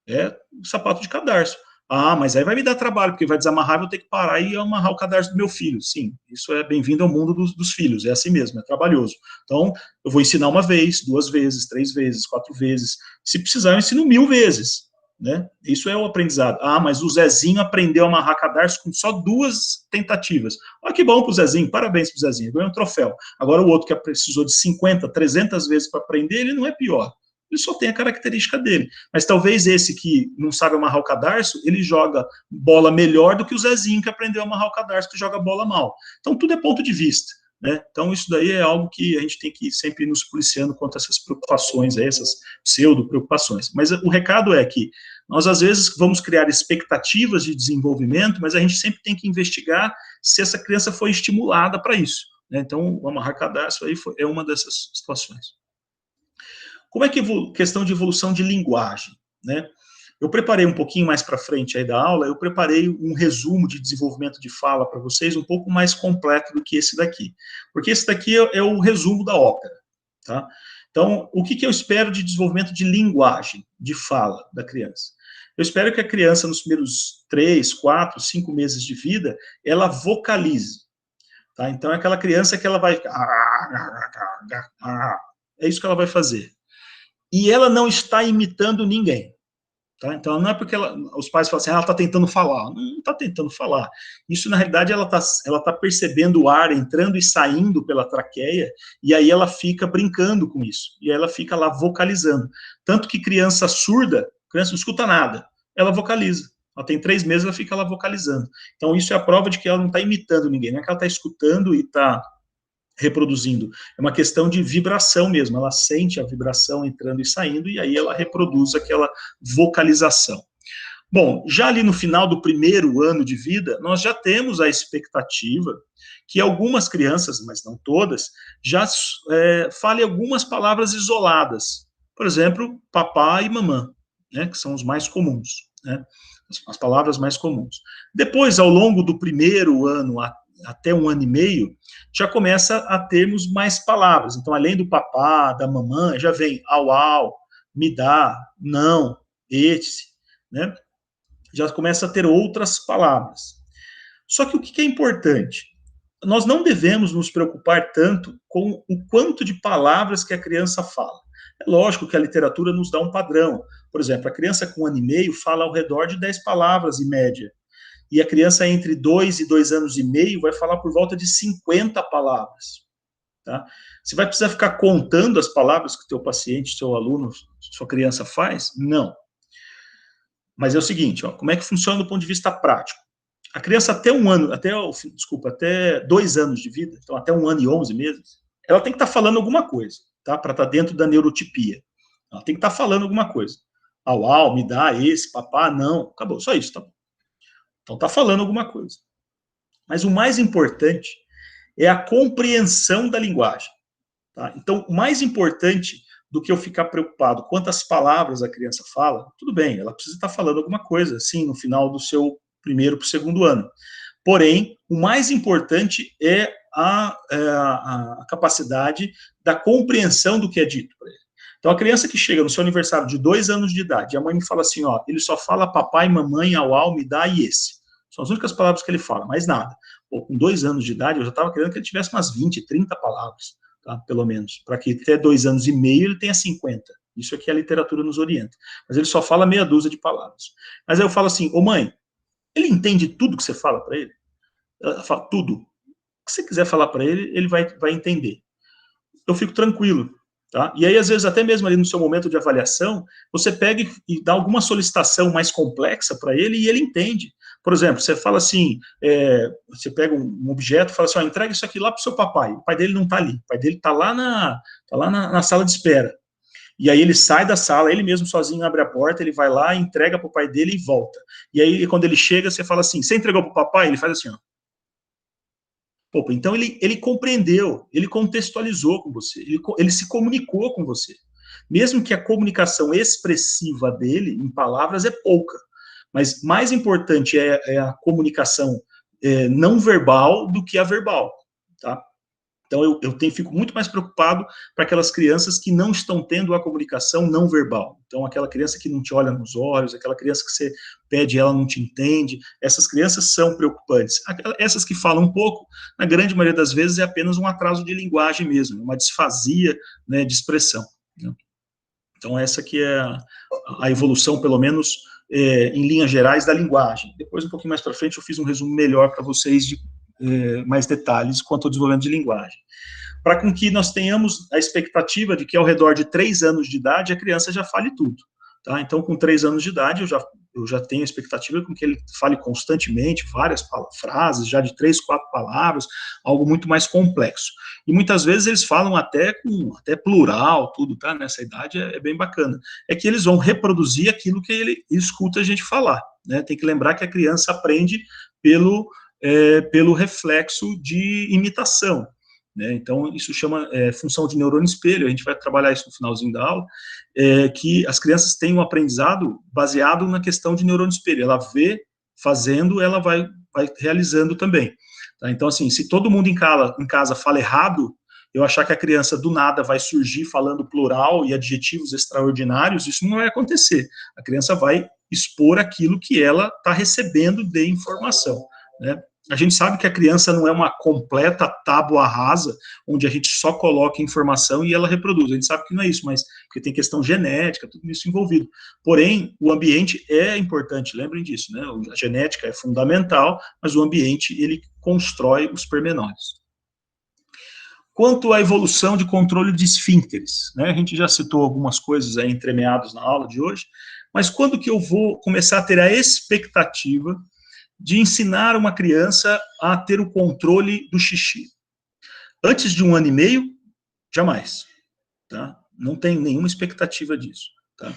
É sapato de cadarço. Ah, mas aí vai me dar trabalho, porque vai desamarrar, vou ter que parar e amarrar o cadarço do meu filho. Sim, isso é bem-vindo ao mundo dos filhos, é assim mesmo, é trabalhoso. Então, eu vou ensinar uma vez, 2 vezes, 3 vezes, 4 vezes. Se precisar, eu ensino 1000 vezes. Né? Isso é o aprendizado. Ah, mas o Zezinho aprendeu a amarrar cadarço com só 2 tentativas. Olha que bom pro Zezinho, parabéns pro Zezinho, ganhou um troféu. Agora o outro que precisou de 50, 300 vezes para aprender, ele não é pior. Ele só tem a característica dele. Mas talvez esse que não sabe amarrar o cadarço, ele joga bola melhor do que o Zezinho que aprendeu a amarrar o cadarço, que joga bola mal. Então tudo é ponto de vista. Né? Então isso daí é algo que a gente tem que ir sempre nos policiando quanto a essas preocupações, essas pseudo-preocupações. Mas o recado é que nós às vezes vamos criar expectativas de desenvolvimento, mas a gente sempre tem que investigar se essa criança foi estimulada para isso. Né? Então o amarrar cadarço aí é uma dessas situações. Como é que questão de evolução de linguagem, né? Eu preparei um pouquinho mais para frente aí da aula, eu preparei um resumo de desenvolvimento de fala para vocês, um pouco mais completo do que esse daqui. Porque esse daqui é o resumo da ópera, tá? Então, o que eu espero de desenvolvimento de linguagem, de fala da criança? Eu espero que a criança, nos primeiros 3, 4, 5 meses de vida, ela vocalize, tá? Então, é aquela criança que ela vai... É isso que ela vai fazer. E ela não está imitando ninguém. Tá? Então, não é porque os pais falam assim, ela está tentando falar. Não está tentando falar. Isso, na realidade, ela tá percebendo o ar entrando e saindo pela traqueia, e aí ela fica brincando com isso. E aí ela fica lá vocalizando. Tanto que criança surda, criança não escuta nada, ela vocaliza. Ela tem 3 meses, ela fica lá vocalizando. Então, isso é a prova de que ela não está imitando ninguém. Não é que ela está escutando e está reproduzindo. É uma questão de vibração mesmo, ela sente a vibração entrando e saindo, e aí ela reproduz aquela vocalização. Bom, já ali no final do primeiro ano de vida, nós já temos a expectativa que algumas crianças, mas não todas, já falem algumas palavras isoladas. Por exemplo, papá e mamã, né, que são os mais comuns, né, as palavras mais comuns. Depois, ao longo do primeiro ano até 1 ano e meio, já começa a termos mais palavras. Então, além do papá, da mamãe, já vem au, me dá, não, esse, né? Já começa a ter outras palavras. Só que o que é importante? Nós não devemos nos preocupar tanto com o quanto de palavras que a criança fala. É lógico que a literatura nos dá um padrão. Por exemplo, a criança com 1 ano e meio fala ao redor de 10 palavras, em média. E a criança entre 2 e 2 anos e meio vai falar por volta de 50 palavras. Tá? Você vai precisar ficar contando as palavras que o teu paciente, seu aluno, sua criança faz? Não. Mas é o seguinte, ó, como é que funciona do ponto de vista prático? A criança até 1 ano, até 2 anos de vida, então até 1 ano e 11 meses, ela tem que estar falando alguma coisa, tá? Para estar dentro da neurotipia. Ela tem que estar falando alguma coisa. Au, me dá esse, papá, não. Acabou, só isso, tá bom. Então está falando alguma coisa. Mas o mais importante é a compreensão da linguagem. Tá? Então, o mais importante do que eu ficar preocupado quantas palavras a criança fala, tudo bem, ela precisa estar falando alguma coisa, sim, no final do seu primeiro para o segundo ano. Porém, o mais importante é a capacidade da compreensão do que é dito para ele. Então, a criança que chega no seu aniversário de 2 anos de idade, a mãe me fala assim, ó, ele só fala papai, mamãe, au, me dá e esse. São as únicas palavras que ele fala, mais nada. Pô, com 2 anos de idade, eu já estava querendo que ele tivesse umas 20, 30 palavras, tá? Pelo menos, para que até 2 anos e meio ele tenha 50. Isso é que a literatura nos orienta. Mas ele só fala meia dúzia de palavras. Mas aí eu falo assim, ô mãe, ele entende tudo que você fala para ele? Ela fala, tudo. O que você quiser falar para ele, ele vai entender. Eu fico tranquilo. Tá? E aí, às vezes, até mesmo ali no seu momento de avaliação, você pega e dá alguma solicitação mais complexa para ele e ele entende. Por exemplo, você fala assim, você pega um objeto e fala assim, ó, entrega isso aqui lá para o seu papai. O pai dele não está ali, o pai dele está lá na sala de espera. E aí ele sai da sala, ele mesmo sozinho abre a porta, ele vai lá, entrega para o pai dele e volta. E aí, quando ele chega, você fala assim, você entregou para o papai? Ele faz assim, ó. Pô, então ele compreendeu, ele contextualizou com você, ele se comunicou com você. Mesmo que a comunicação expressiva dele, em palavras, é pouca. Mas mais importante é a comunicação não verbal do que a verbal, tá? Então, fico muito mais preocupado para aquelas crianças que não estão tendo a comunicação não verbal. Então, aquela criança que não te olha nos olhos, aquela criança que você pede e ela não te entende, essas crianças são preocupantes. Essas que falam um pouco, na grande maioria das vezes, é apenas um atraso de linguagem mesmo, uma disfasia, né, de expressão. Né? Então, essa que é a evolução, pelo menos, em linhas gerais, da linguagem. Depois, um pouquinho mais para frente, eu fiz um resumo melhor para vocês de mais detalhes quanto ao desenvolvimento de linguagem. Para com que nós tenhamos a expectativa de que ao redor de 3 anos de idade a criança já fale tudo. Tá? Então, com 3 anos de idade, eu já tenho a expectativa com que ele fale constantemente várias frases, já de 3, 4 palavras, algo muito mais complexo. E muitas vezes eles falam até plural, tudo, tá? Nessa idade é bem bacana. É que eles vão reproduzir aquilo que ele escuta a gente falar. Né? Tem que lembrar que a criança aprende pelo reflexo de imitação. Né? Então, isso chama função de neurônio espelho, a gente vai trabalhar isso no finalzinho da aula, que as crianças têm um aprendizado baseado na questão de neurônio espelho, ela vê fazendo, ela vai realizando também. Tá? Então, assim, se todo mundo em casa fala errado, eu achar que a criança do nada vai surgir falando plural e adjetivos extraordinários, isso não vai acontecer. A criança vai expor aquilo que ela está recebendo de informação. Né? A gente sabe que a criança não é uma completa tábua rasa, onde a gente só coloca informação e ela reproduz. A gente sabe que não é isso, mas porque tem questão genética, tudo isso envolvido. Porém, o ambiente é importante, lembrem disso, né? A genética é fundamental, mas o ambiente, ele constrói os pormenores. Quanto à evolução de controle de esfíncteres, né? A gente já citou algumas coisas aí entremeadas na aula de hoje, mas quando que eu vou começar a ter a expectativa de ensinar uma criança a ter o controle do xixi? Antes de 1 ano e meio, jamais. Tá? Não tem nenhuma expectativa disso. Tá?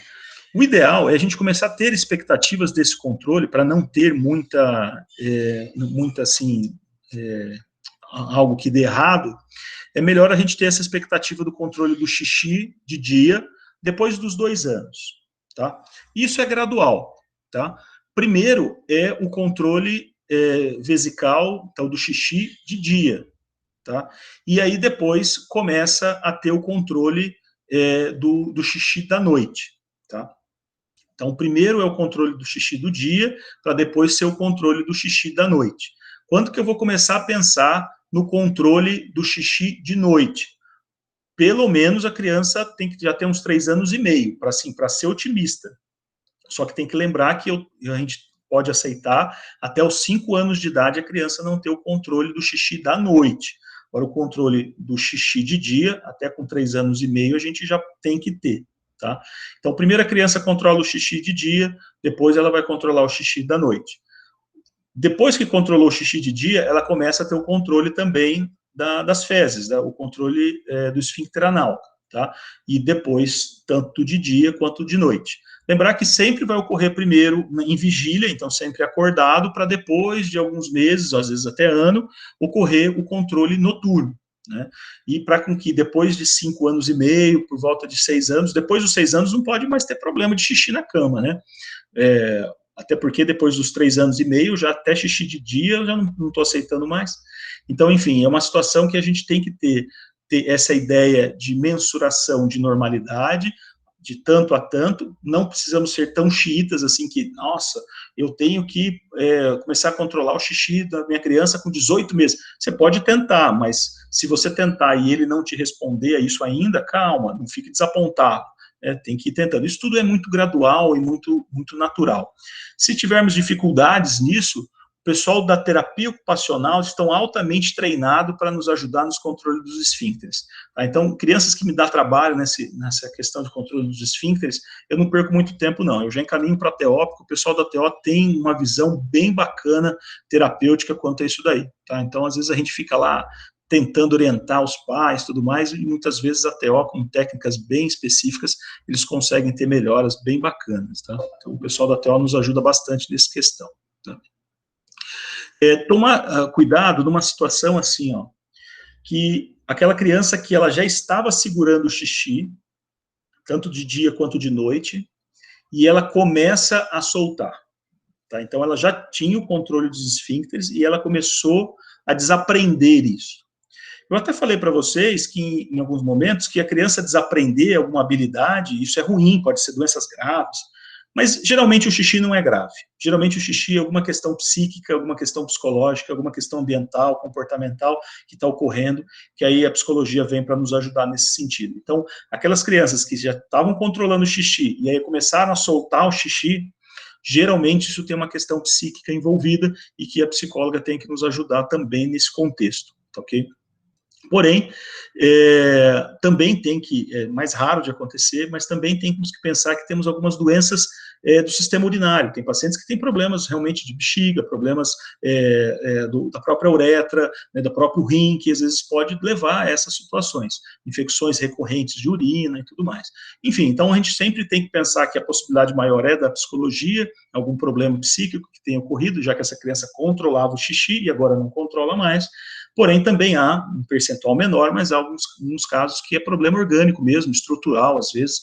O ideal é a gente começar a ter expectativas desse controle para não ter muita assim, algo que dê errado. É melhor a gente ter essa expectativa do controle do xixi de dia depois dos 2 anos. Tá? Isso é gradual. Tá? Primeiro é o controle vesical, então do xixi, de dia, tá? E aí depois começa a ter o controle do xixi da noite, tá? Então, primeiro é o controle do xixi do dia, para depois ser o controle do xixi da noite. Quando que eu vou começar a pensar no controle do xixi de noite? Pelo menos a criança tem que já ter uns 3 anos e meio, para assim, para ser otimista. Só que tem que lembrar que a gente pode aceitar até os 5 anos de idade a criança não ter o controle do xixi da noite. Agora, o controle do xixi de dia, até com 3 anos e meio, a gente já tem que ter. Tá? Então, primeiro a criança controla o xixi de dia, depois ela vai controlar o xixi da noite. Depois que controlou o xixi de dia, ela começa a ter o controle também das fezes, o controle do esfíncter anal, tá? E depois, tanto de dia quanto de noite. Lembrar que sempre vai ocorrer primeiro em vigília, então sempre acordado, para depois de alguns meses, às vezes até ano, ocorrer o controle noturno. Né? E para que depois de 5 anos e meio, por volta de 6 anos, depois dos 6 anos não pode mais ter problema de xixi na cama, né? Até porque depois dos 3 anos e meio, já até xixi de dia eu já não estou aceitando mais. Então, enfim, é uma situação que a gente tem que ter essa ideia de mensuração de normalidade, de tanto a tanto, não precisamos ser tão xiitas assim que, nossa, eu tenho que começar a controlar o xixi da minha criança com 18 meses. Você pode tentar, mas se você tentar e ele não te responder a isso ainda, calma, não fique desapontado. Tem que ir tentando. Isso tudo é muito gradual e muito, muito natural. Se tivermos dificuldades nisso, o pessoal da terapia ocupacional estão altamente treinados para nos ajudar nos controles dos esfíncteres. Tá? Então, crianças que me dão trabalho nessa questão de controle dos esfíncteres, eu não perco muito tempo, não. Eu já encaminho para a TO, porque o pessoal da TO tem uma visão bem bacana terapêutica quanto a isso daí. Tá? Então, às vezes a gente fica lá tentando orientar os pais, tudo mais, e muitas vezes a TO, com técnicas bem específicas, eles conseguem ter melhoras bem bacanas, tá? Então, o pessoal da TO nos ajuda bastante nessa questão, tá? Tomar cuidado numa situação assim, ó, que aquela criança que ela já estava segurando o xixi, tanto de dia quanto de noite, e ela começa a soltar, tá? Então, ela já tinha o controle dos esfíncteres e ela começou a desaprender isso. Eu até falei para vocês que, em alguns momentos, que a criança desaprender alguma habilidade, isso é ruim, pode ser doenças graves, mas geralmente o xixi não é grave. Geralmente o xixi é alguma questão psíquica, alguma questão psicológica, alguma questão ambiental, comportamental que está ocorrendo, que aí a psicologia vem para nos ajudar nesse sentido. Então, aquelas crianças que já estavam controlando o xixi e aí começaram a soltar o xixi, geralmente isso tem uma questão psíquica envolvida e que a psicóloga tem que nos ajudar também nesse contexto, tá ok? Porém, também tem que, é mais raro de acontecer, mas também temos que pensar que temos algumas doenças do sistema urinário. Tem pacientes que têm problemas realmente de bexiga, problemas da própria uretra, né, do próprio rim, que às vezes pode levar a essas situações, infecções recorrentes de urina e tudo mais. Enfim, então a gente sempre tem que pensar que a possibilidade maior é da psicologia, algum problema psíquico que tenha ocorrido, já que essa criança controlava o xixi e agora não controla mais. Porém, também há um percentual menor, mas há alguns casos que é problema orgânico mesmo, estrutural, às vezes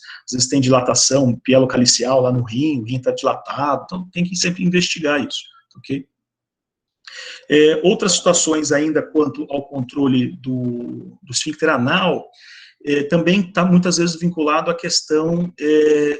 tem dilatação pielocalicial lá no rim, o rim está dilatado, então tem que sempre investigar isso, ok? Outras situações ainda quanto ao controle do esfíncter anal, também está muitas vezes vinculado à questão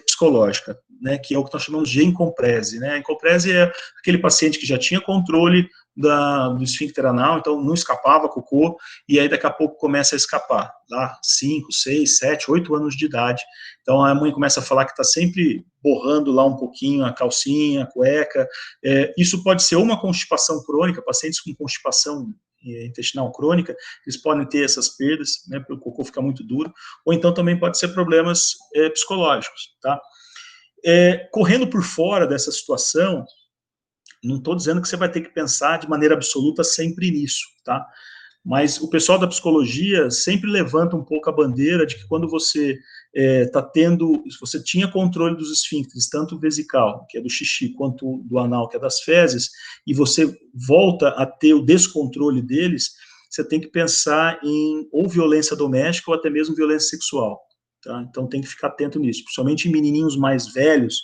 psicológica, né, que é o que nós chamamos de encomprese, né? A encomprese é aquele paciente que já tinha controle do esfíncter anal, então não escapava cocô, e aí daqui a pouco começa a escapar, lá 5, 6, 7, 8 anos de idade. Então a mãe começa a falar que está sempre borrando lá um pouquinho a calcinha, a cueca. Isso pode ser uma constipação crônica, pacientes com constipação intestinal crônica, eles podem ter essas perdas, né, porque o cocô fica muito duro, ou então também pode ser problemas psicológicos, tá? Correndo por fora dessa situação, não estou dizendo que você vai ter que pensar de maneira absoluta sempre nisso, tá? Mas o pessoal da psicologia sempre levanta um pouco a bandeira de que quando você está tendo, se você tinha controle dos esfíncteres, tanto vesical, que é do xixi, quanto do anal, que é das fezes, e você volta a ter o descontrole deles, você tem que pensar em ou violência doméstica ou até mesmo violência sexual, tá? Então tem que ficar atento nisso, principalmente em menininhos mais velhos,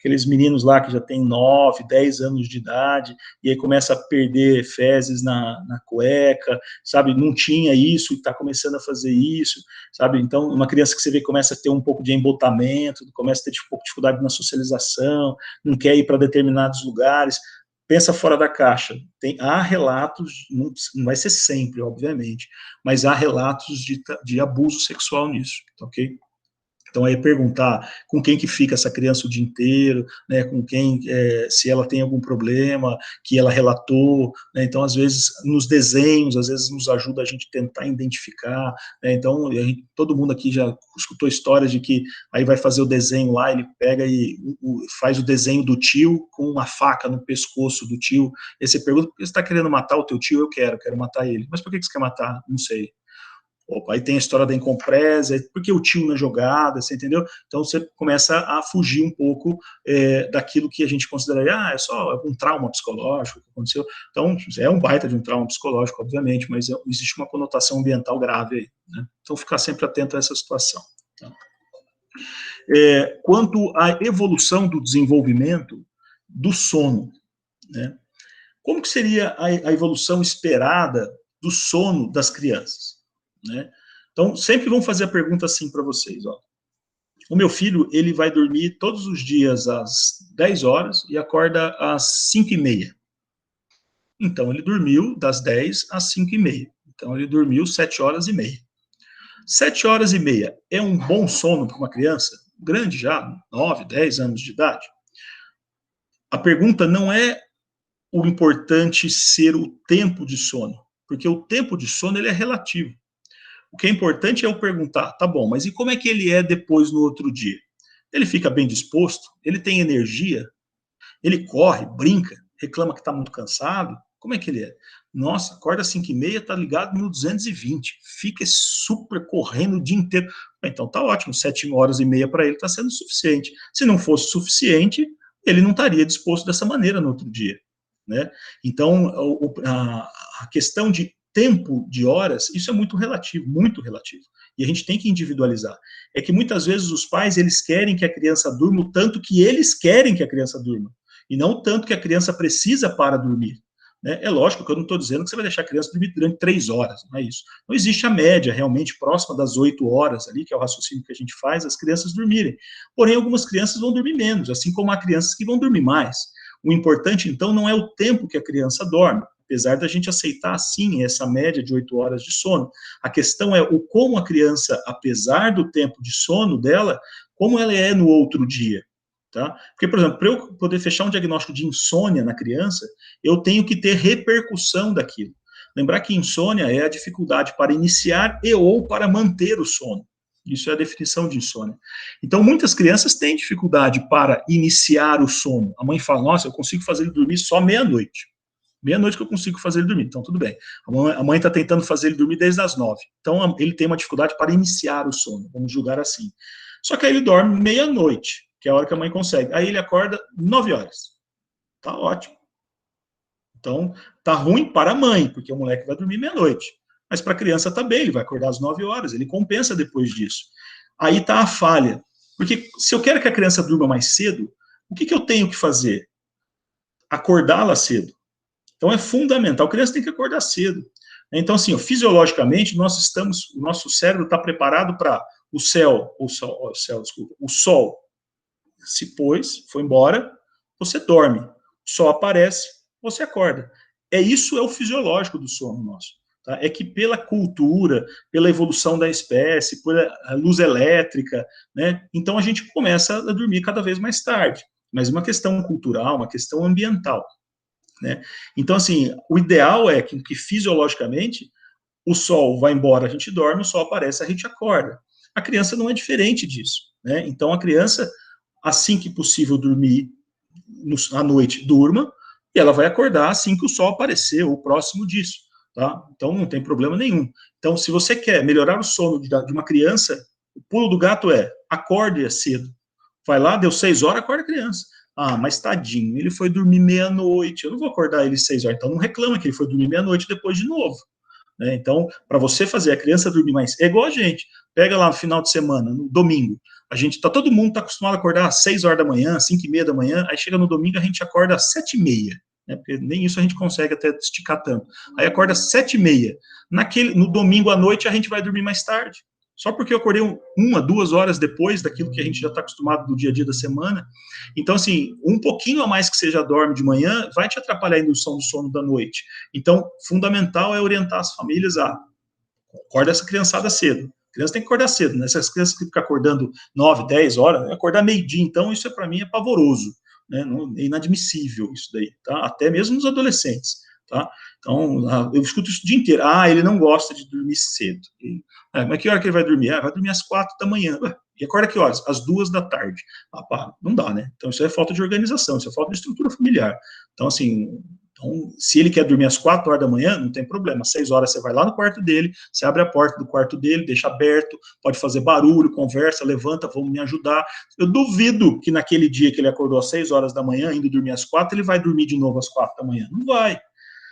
aqueles meninos lá que já têm 9, 10 anos de idade, e aí começa a perder fezes na cueca, sabe, não tinha isso e está começando a fazer isso, sabe, então uma criança que você vê que começa a ter um pouco de embotamento, começa a ter um pouco de dificuldade na socialização, não quer ir para determinados lugares, pensa fora da caixa. Há relatos, não vai ser sempre, obviamente, mas há relatos de abuso sexual nisso, ok? Então, aí perguntar com quem que fica essa criança o dia inteiro, né, com quem, se ela tem algum problema, que ela relatou, né, então, às vezes, nos desenhos, às vezes nos ajuda a gente tentar identificar, né, então, todo mundo aqui já escutou histórias de que aí vai fazer o desenho lá, ele pega e faz o desenho do tio com uma faca no pescoço do tio, e você pergunta, por que você está querendo matar o teu tio? Eu quero matar ele. Mas por que você quer matar? Não sei. Opa, aí tem a história da Incomprésia, porque o tio na jogada, você entendeu? Então você começa a fugir um pouco daquilo que a gente consideraria, é só um trauma psicológico que aconteceu. Então, é um baita de um trauma psicológico, obviamente, mas existe uma conotação ambiental grave aí, né? Então, ficar sempre atento a essa situação. Tá? Quanto à evolução do desenvolvimento do sono, né? Como que seria a evolução esperada do sono das crianças? Né? Então, sempre vão fazer a pergunta assim para vocês, ó. O meu filho, ele vai dormir todos os dias às 10 horas e acorda às 5h30. Então, ele dormiu das 10 às 5h30. Então, ele dormiu 7 horas e meia. 7 horas e meia é um bom sono para uma criança grande já, 9, 10 anos de idade? A pergunta não é o importante ser o tempo de sono, porque o tempo de sono ele é relativo. O que é importante é eu perguntar, tá bom, mas e como é que ele é depois no outro dia? Ele fica bem disposto? Ele tem energia? Ele corre, brinca, reclama que está muito cansado? Como é que ele é? Nossa, acorda às 5h30, tá ligado no 220, fica super correndo o dia inteiro. Então tá ótimo, 7 horas e meia para ele está sendo suficiente. Se não fosse suficiente, ele não estaria disposto dessa maneira no outro dia. Né? Então, a questão de tempo de horas, isso é muito relativo, muito relativo. E a gente tem que individualizar. É que muitas vezes os pais, eles querem que a criança durma o tanto que eles querem que a criança durma, e não o tanto que a criança precisa para dormir. Né? É lógico que eu não estou dizendo que você vai deixar a criança dormir durante 3 horas, não é isso. Não existe a média realmente próxima das 8 horas ali, que é o raciocínio que a gente faz, as crianças dormirem. Porém, algumas crianças vão dormir menos, assim como há crianças que vão dormir mais. O importante, então, não é o tempo que a criança dorme, apesar da gente aceitar, sim, essa média de 8 horas de sono. A questão é o como a criança, apesar do tempo de sono dela, como ela é no outro dia. Tá? Porque, por exemplo, para eu poder fechar um diagnóstico de insônia na criança, eu tenho que ter repercussão daquilo. Lembrar que insônia é a dificuldade para iniciar e ou para manter o sono. Isso é a definição de insônia. Então, muitas crianças têm dificuldade para iniciar o sono. A mãe fala, nossa, eu consigo fazer ele dormir só meia-noite. Meia-noite que eu consigo fazer ele dormir. Então, tudo bem. A mãe está tentando fazer ele dormir desde as 9. Então, ele tem uma dificuldade para iniciar o sono. Vamos julgar assim. Só que aí ele dorme meia-noite, que é a hora que a mãe consegue. Aí ele acorda 9 horas. Tá ótimo. Então, tá ruim para a mãe, porque o moleque vai dormir meia-noite. Mas para a criança tá bem, ele vai acordar às 9 horas, ele compensa depois disso. Aí tá a falha. Porque se eu quero que a criança durma mais cedo, o que eu tenho que fazer? Acordá-la cedo. Então é fundamental, a criança tem que acordar cedo. Então, assim, fisiologicamente, o nosso cérebro está preparado para o sol se pôs, foi embora, você dorme. O sol aparece, você acorda. Isso é o fisiológico do sono nosso. Tá? É que pela cultura, pela evolução da espécie, pela luz elétrica, né? Então a gente começa a dormir cada vez mais tarde. Mas uma questão cultural, uma questão ambiental. Né? Então, assim, o ideal é que fisiologicamente o sol vai embora, a gente dorme, o sol aparece, a gente acorda. A criança não é diferente disso. Né? Então, a criança, assim que possível dormir à noite, durma, e ela vai acordar assim que o sol aparecer, ou próximo disso. Tá? Então, não tem problema nenhum. Então, se você quer melhorar o sono de uma criança, o pulo do gato é acorde cedo. Vai lá, deu 6 horas, acorda a criança. Ah, mas tadinho, ele foi dormir meia-noite, eu não vou acordar ele 6 horas, então não reclama que ele foi dormir meia-noite depois de novo. Né? Então, para você fazer a criança dormir mais, é igual a gente, pega lá no final de semana, no domingo, Todo mundo está acostumado a acordar às 6 horas da manhã, 5:30 da manhã, aí chega no domingo a gente acorda às 7:30, né, porque nem isso a gente consegue até esticar tanto. Aí acorda às 7:30. No domingo à noite a gente vai dormir mais tarde. Só porque eu acordei 1, 2 horas depois daquilo que a gente já está acostumado do dia a dia da semana. Então, assim, um pouquinho a mais que você já dorme de manhã vai te atrapalhar a indução do sono da noite. Então, fundamental é orientar as famílias a acorda essa criançada cedo. A criança tem que acordar cedo, né? Essas crianças que ficam acordando 9, 10 horas, acordar meio-dia, então, isso para mim é pavoroso, né? É inadmissível isso daí, tá? Até mesmo nos adolescentes, tá? Então, eu escuto isso o dia inteiro. Ele não gosta de dormir cedo. Mas que hora que ele vai dormir? Vai dormir às 4 da manhã. E acorda que horas? Às 2 da tarde. Pá, não dá, né? Então, isso é falta de organização, isso é falta de estrutura familiar. Então, assim, se ele quer dormir às 4 horas da manhã, não tem problema. Às 6 horas você vai lá no quarto dele, você abre a porta do quarto dele, deixa aberto, pode fazer barulho, conversa, levanta, vamos me ajudar. Eu duvido que naquele dia que ele acordou às 6 horas da manhã, indo dormir às 4, ele vai dormir de novo às 4 da manhã. Não vai.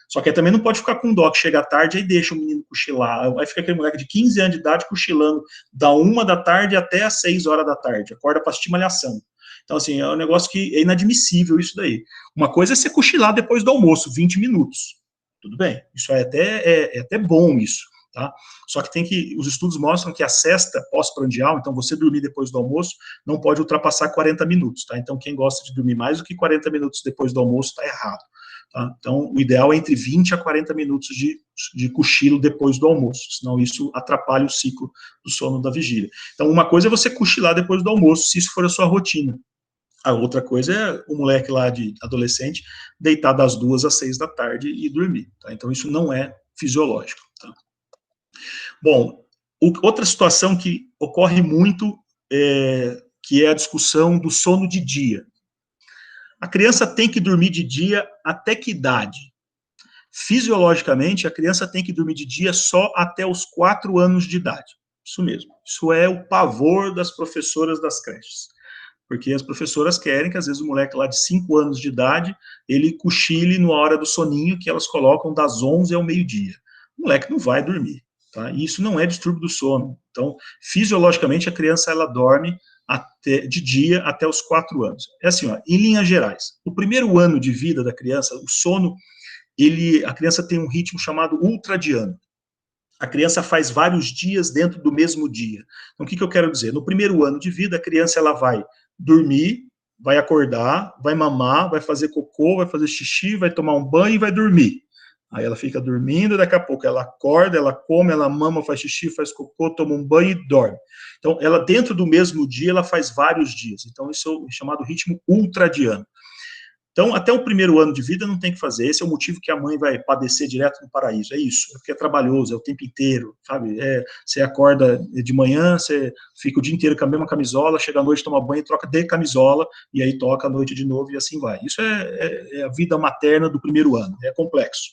Só que aí também não pode ficar com dó, que chega à tarde e deixa o menino cochilar. Aí fica aquele moleque de 15 anos de idade cochilando da 1 da tarde até às 6 horas da tarde. Acorda para assistir Malhação. Então, assim, é um negócio que é inadmissível isso daí. Uma coisa é você cochilar depois do almoço, 20 minutos. Tudo bem, isso é até bom isso, tá? Só que os estudos mostram que a cesta pós-prandial, então você dormir depois do almoço, não pode ultrapassar 40 minutos, tá? Então, quem gosta de dormir mais do que 40 minutos depois do almoço está errado. Tá? Então, o ideal é entre 20 a 40 minutos de cochilo depois do almoço, senão isso atrapalha o ciclo do sono da vigília. Então, uma coisa é você cochilar depois do almoço, se isso for a sua rotina. A outra coisa é o moleque lá de adolescente deitar das 2 às 6 da tarde e dormir. Tá? Então, isso não é fisiológico. Tá? Bom, outra situação que ocorre muito que é a discussão do sono de dia. A criança tem que dormir de dia até que idade? Fisiologicamente, a criança tem que dormir de dia só até os 4 anos de idade. Isso mesmo. Isso é o pavor das professoras das creches. Porque as professoras querem que, às vezes, o moleque lá de 5 anos de idade, ele cochile na hora do soninho, que elas colocam das 11 ao meio-dia. O moleque não vai dormir, tá? E isso não é distúrbio do sono. Então, fisiologicamente, a criança, ela dorme de dia até os 4 anos. É assim, ó, em linhas gerais, o primeiro ano de vida da criança, o sono, a criança tem um ritmo chamado ultradiano. A criança faz vários dias dentro do mesmo dia. Então, o que eu quero dizer? No primeiro ano de vida, a criança ela vai dormir, vai acordar, vai mamar, vai fazer cocô, vai fazer xixi, vai tomar um banho e vai dormir. Aí ela fica dormindo, daqui a pouco ela acorda, ela come, ela mama, faz xixi, faz cocô, toma um banho e dorme. Então, ela dentro do mesmo dia, ela faz vários dias. Então, isso é o chamado ritmo ultradiano. Então, até o primeiro ano de vida não tem que fazer. Esse é o motivo que a mãe vai padecer direto no paraíso. É isso, é porque é trabalhoso, é o tempo inteiro, sabe? Você acorda de manhã, você fica o dia inteiro com a mesma camisola, chega à noite, toma banho, troca de camisola, e aí toca à noite de novo, e assim vai. Isso é a vida materna do primeiro ano, é complexo.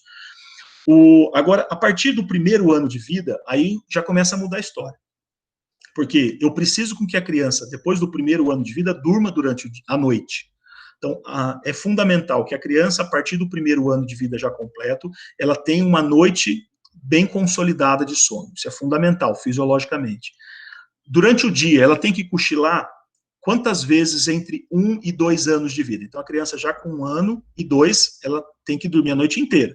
Agora, a partir do primeiro ano de vida, aí já começa a mudar a história. Porque eu preciso com que a criança, depois do primeiro ano de vida, durma durante a noite. Então, é fundamental que a criança, a partir do primeiro ano de vida já completo, ela tenha uma noite bem consolidada de sono. Isso é fundamental, fisiologicamente. Durante o dia, ela tem que cochilar quantas vezes entre 1 e 2 anos de vida. Então, a criança já com 1 ano e 2, ela tem que dormir a noite inteira.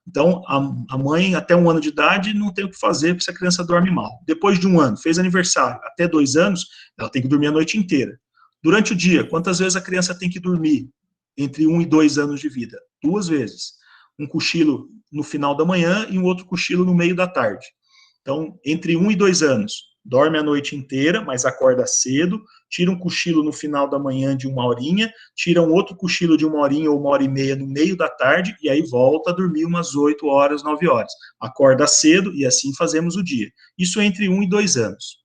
Então, a mãe, até 1 ano de idade, não tem o que fazer se a criança dorme mal. Depois de 1 ano, fez aniversário, até 2 anos, ela tem que dormir a noite inteira. Durante o dia, quantas vezes a criança tem que dormir entre 1 e 2 anos de vida? 2 vezes. Um cochilo no final da manhã e um outro cochilo no meio da tarde. Então, entre 1 e 2 anos, dorme a noite inteira, mas acorda cedo, tira um cochilo no final da manhã de 1 horinha, tira um outro cochilo de 1 horinha ou 1h30 no meio da tarde, e aí volta a dormir umas 8 horas, 9 horas. Acorda cedo e assim fazemos o dia. Isso entre 1 e 2 anos.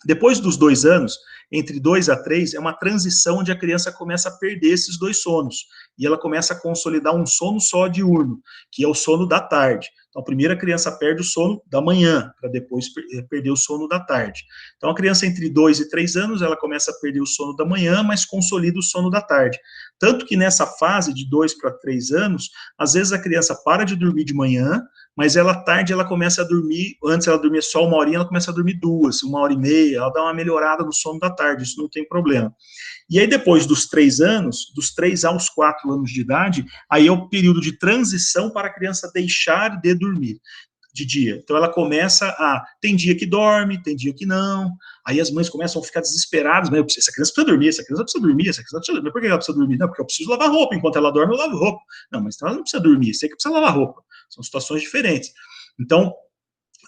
Depois dos 2 anos, entre 2 a 3, é uma transição onde a criança começa a perder esses 2 sonos, e ela começa a consolidar um sono só diurno, que é o sono da tarde. Então, primeiro a criança perde o sono da manhã, para depois perder o sono da tarde. Então, a criança entre 2 e 3 anos, ela começa a perder o sono da manhã, mas consolida o sono da tarde. Tanto que nessa fase de 2 para 3 anos, às vezes a criança para de dormir de manhã, mas ela tarde ela começa a dormir, antes ela dormia só 1 horinha, ela começa a dormir 2, 1h30, ela dá uma melhorada no sono da tarde, isso não tem problema. E aí, depois dos 3 anos, dos 3 aos 4 anos de idade, aí é o período de transição para a criança deixar de dormir de dia. Então, ela começa a... Tem dia que dorme, tem dia que não. Aí as mães começam a ficar desesperadas. Mas essa criança precisa dormir, essa criança precisa dormir, essa criança precisa dormir. Por que ela precisa dormir? Não, porque eu preciso lavar roupa. Enquanto ela dorme, eu lavo roupa. Não, mas então ela não precisa dormir, você que precisa lavar roupa. São situações diferentes. Então,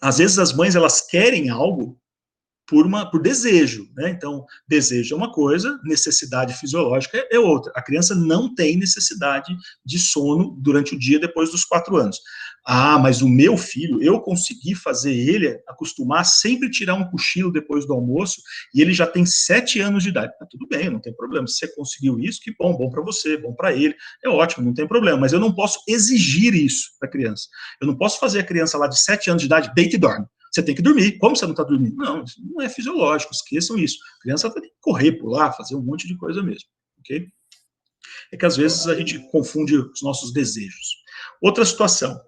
às vezes as mães, elas querem algo por desejo, né? Então, desejo é uma coisa, necessidade fisiológica é outra. A criança não tem necessidade de sono durante o dia depois dos 4 anos. Ah, mas o meu filho, eu consegui fazer ele acostumar a sempre tirar um cochilo depois do almoço, e ele já tem 7 anos de idade. Ah, tudo bem, não tem problema. Se você conseguiu isso, que bom, bom para você, bom para ele, é ótimo, não tem problema. Mas eu não posso exigir isso da criança. Eu não posso fazer a criança lá de 7 anos de idade, deita e dorme. Você tem que dormir. Como você não está dormindo? Não, isso não é fisiológico, esqueçam isso. A criança tem que correr, pular, fazer um monte de coisa mesmo, ok? É que às vezes a gente confunde os nossos desejos. Outra situação,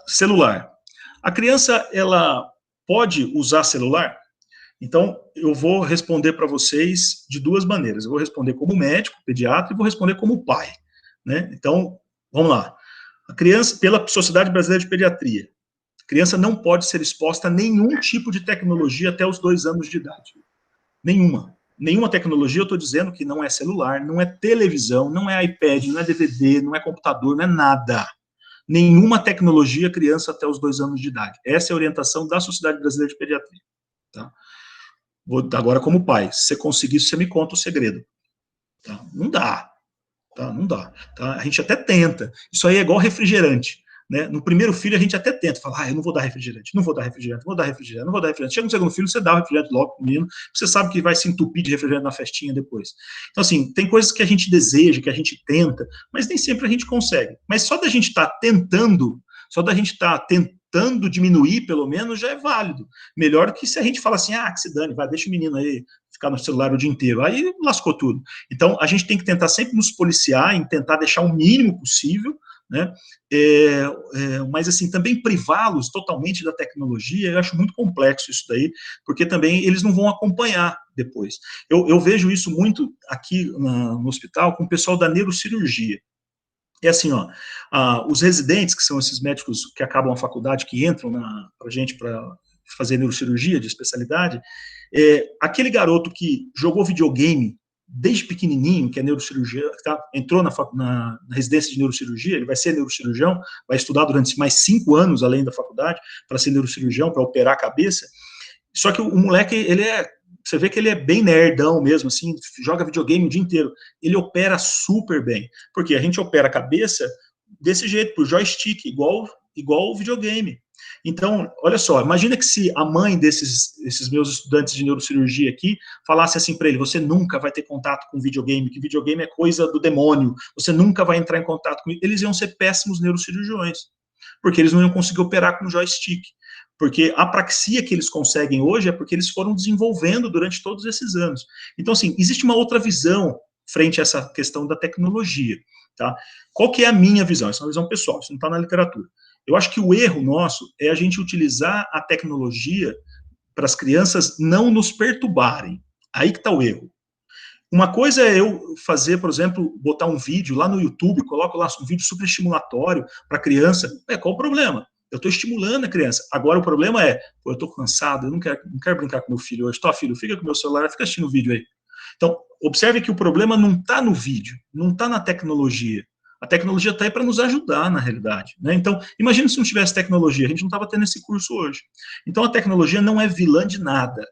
celular. A criança, ela pode usar celular? Então, eu vou responder para vocês de 2 maneiras. Eu vou responder como médico, pediatra, e vou responder como pai, né? Então, vamos lá. A criança, pela Sociedade Brasileira de Pediatria, a criança não pode ser exposta a nenhum tipo de tecnologia até os 2 anos de idade. Nenhuma. Nenhuma tecnologia, eu estou dizendo que não é celular, não é televisão, não é iPad, não é DVD, não é computador, não é nada. Nenhuma tecnologia criança até os 2 anos de idade. Essa é a orientação da Sociedade Brasileira de Pediatria. Tá? Vou agora como pai. Se você conseguir, você me conta o segredo. Tá? Não dá. Tá? Não dá. Tá? A gente até tenta. Isso aí é igual refrigerante. Né? No primeiro filho, a gente até tenta, fala, eu não vou dar refrigerante, não vou dar refrigerante, não vou dar refrigerante, não vou dar refrigerante. Chega no segundo filho, você dá o refrigerante logo pro menino, você sabe que vai se entupir de refrigerante na festinha depois. Então, assim, tem coisas que a gente deseja, que a gente tenta, mas nem sempre a gente consegue. Mas só da gente estar tentando, só da gente estar tentando diminuir, pelo menos, já é válido. Melhor que se a gente fala assim, que se dane, vai, deixa o menino aí ficar no celular o dia inteiro. Aí lascou tudo. Então, a gente tem que tentar sempre nos policiar, em tentar deixar o mínimo possível, né? Mas assim, também privá-los totalmente da tecnologia, eu acho muito complexo isso daí, porque também eles não vão acompanhar depois. Eu vejo isso muito aqui no hospital com o pessoal da neurocirurgia. É assim, os residentes, que são esses médicos que acabam a faculdade, que entram para a gente para fazer neurocirurgia de especialidade, aquele garoto que jogou videogame desde pequenininho, que é neurocirurgião, entrou na residência de neurocirurgia, ele vai ser neurocirurgião, vai estudar durante mais 5 anos, além da faculdade, para ser neurocirurgião, para operar a cabeça. Só que o moleque, você vê que ele é bem nerdão mesmo, assim, joga videogame o dia inteiro. Ele opera super bem, porque a gente opera a cabeça desse jeito, por joystick, igual o videogame. Então, olha só, imagina que se a mãe desses meus estudantes de neurocirurgia aqui falasse assim para ele, você nunca vai ter contato com videogame, que videogame é coisa do demônio, você nunca vai entrar em contato com... Eles iam ser péssimos neurocirurgiões, porque eles não iam conseguir operar com joystick. Porque a apraxia que eles conseguem hoje é porque eles foram desenvolvendo durante todos esses anos. Então, assim, existe uma outra visão frente a essa questão da tecnologia, tá? Qual que é a minha visão? Essa é uma visão pessoal, isso não está na literatura. Eu acho que o erro nosso é a gente utilizar a tecnologia para as crianças não nos perturbarem. Aí que está o erro. Uma coisa é eu fazer, por exemplo, botar um vídeo lá no YouTube, coloco lá um vídeo super estimulatório para a criança. Qual o problema? Eu estou estimulando a criança. Agora o problema é, eu estou cansado, eu não quero brincar com meu filho hoje. Filho, fica com meu celular, fica assistindo o vídeo aí. Então, observe que o problema não está no vídeo, não está na tecnologia. A tecnologia está aí para nos ajudar, na realidade. Né? Então, imagina se não tivesse tecnologia, a gente não estava tendo esse curso hoje. Então, a tecnologia não é vilã de nada.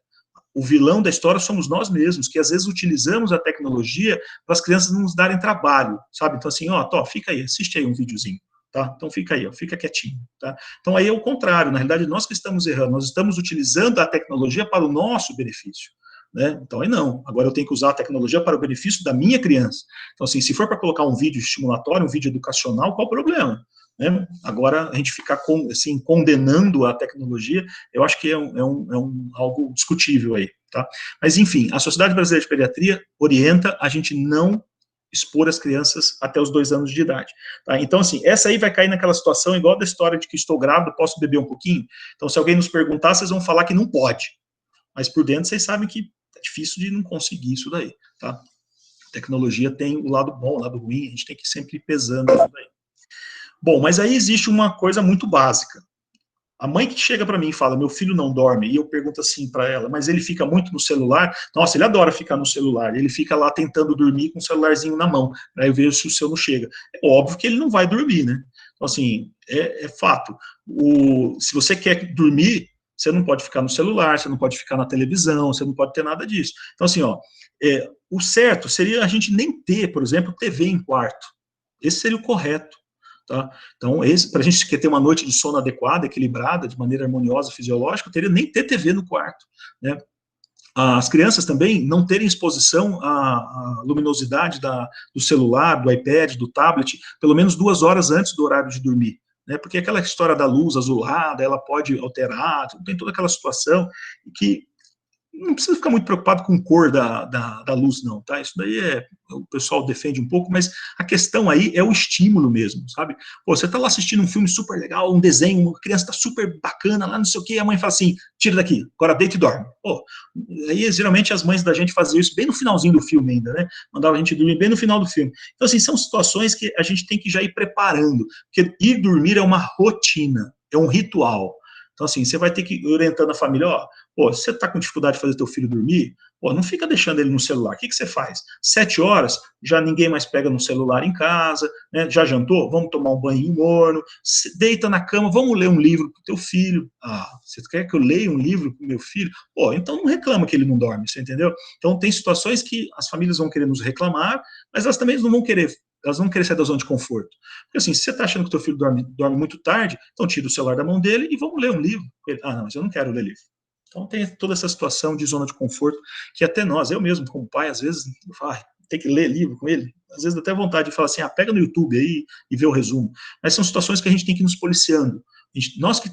O vilão da história somos nós mesmos, que às vezes utilizamos a tecnologia para as crianças não nos darem trabalho, sabe? Então, assim, fica aí, assiste aí um videozinho. Tá? Então fica aí, fica quietinho. Tá? Então aí é o contrário, na realidade nós que estamos errando, nós estamos utilizando a tecnologia para o nosso benefício. Né? Então aí não, agora eu tenho que usar a tecnologia para o benefício da minha criança. Então assim, se for para colocar um vídeo estimulatório, um vídeo educacional, qual o problema? Né? Agora a gente ficar assim, condenando a tecnologia, eu acho que é algo discutível aí. Tá? Mas enfim, a Sociedade Brasileira de Pediatria orienta a gente não expor as crianças até os 2 anos de idade. Tá? Então, assim, essa aí vai cair naquela situação igual da história de que estou grávida, posso beber um pouquinho? Então, se alguém nos perguntar, vocês vão falar que não pode. Mas por dentro, vocês sabem que difícil de não conseguir isso daí, tá? A tecnologia tem o lado bom, o lado ruim, a gente tem que sempre ir pesando isso daí. Bom, mas aí existe uma coisa muito básica. A mãe que chega para mim e fala, meu filho não dorme, e eu pergunto assim para ela, mas ele fica muito no celular? Nossa, ele adora ficar no celular, ele fica lá tentando dormir com o celularzinho na mão, aí eu vejo se o seu não chega. É óbvio que ele não vai dormir, né? Então, assim, é fato. Se você quer dormir, você não pode ficar no celular, você não pode ficar na televisão, você não pode ter nada disso. Então, assim, ó, o certo seria a gente nem ter, por exemplo, TV em quarto. Esse seria o correto. Tá? Então, para a gente ter uma noite de sono adequada, equilibrada, de maneira harmoniosa, fisiológica, teria nem ter TV no quarto, né? As crianças também não terem exposição à luminosidade do celular, do iPad, do tablet, pelo menos 2 horas antes do horário de dormir, né? Porque aquela história da luz azulada, ela pode alterar, tem toda aquela situação que não precisa ficar muito preocupado com cor da luz, não, tá? Isso daí o pessoal defende um pouco, mas a questão aí é o estímulo mesmo, sabe? Pô, você tá lá assistindo um filme super legal, um desenho, uma criança tá super bacana lá, não sei o quê, e a mãe fala assim, tira daqui, agora deita e dorme. Pô, aí geralmente as mães da gente faziam isso bem no finalzinho do filme ainda, né? Mandava a gente dormir bem no final do filme. Então, assim, são situações que a gente tem que já ir preparando, porque ir dormir é uma rotina, é um ritual. Então, assim, você vai ter que ir orientando a família, ó, pô, se você está com dificuldade de fazer teu filho dormir, pô, não fica deixando ele no celular. O que você faz? 7 horas, já ninguém mais pega no celular em casa, né? Já jantou? Vamos tomar um banho morno, deita na cama, vamos ler um livro pro teu filho. Ah, você quer que eu leia um livro pro meu filho? Pô, então não reclama que ele não dorme, você entendeu? Então tem situações que as famílias vão querer nos reclamar, mas elas também não vão querer, elas vão querer sair da zona de conforto. Porque assim, se você está achando que o teu filho dorme muito tarde, então tira o celular da mão dele e vamos ler um livro. Ah, não, mas eu não quero ler livro. Então tem toda essa situação de zona de conforto que até nós, eu mesmo como pai, às vezes, eu falo, tem que ler livro com ele. Às vezes dá até vontade de falar assim, pega no YouTube aí e vê o resumo. Mas são situações que a gente tem que ir nos policiando. Nós que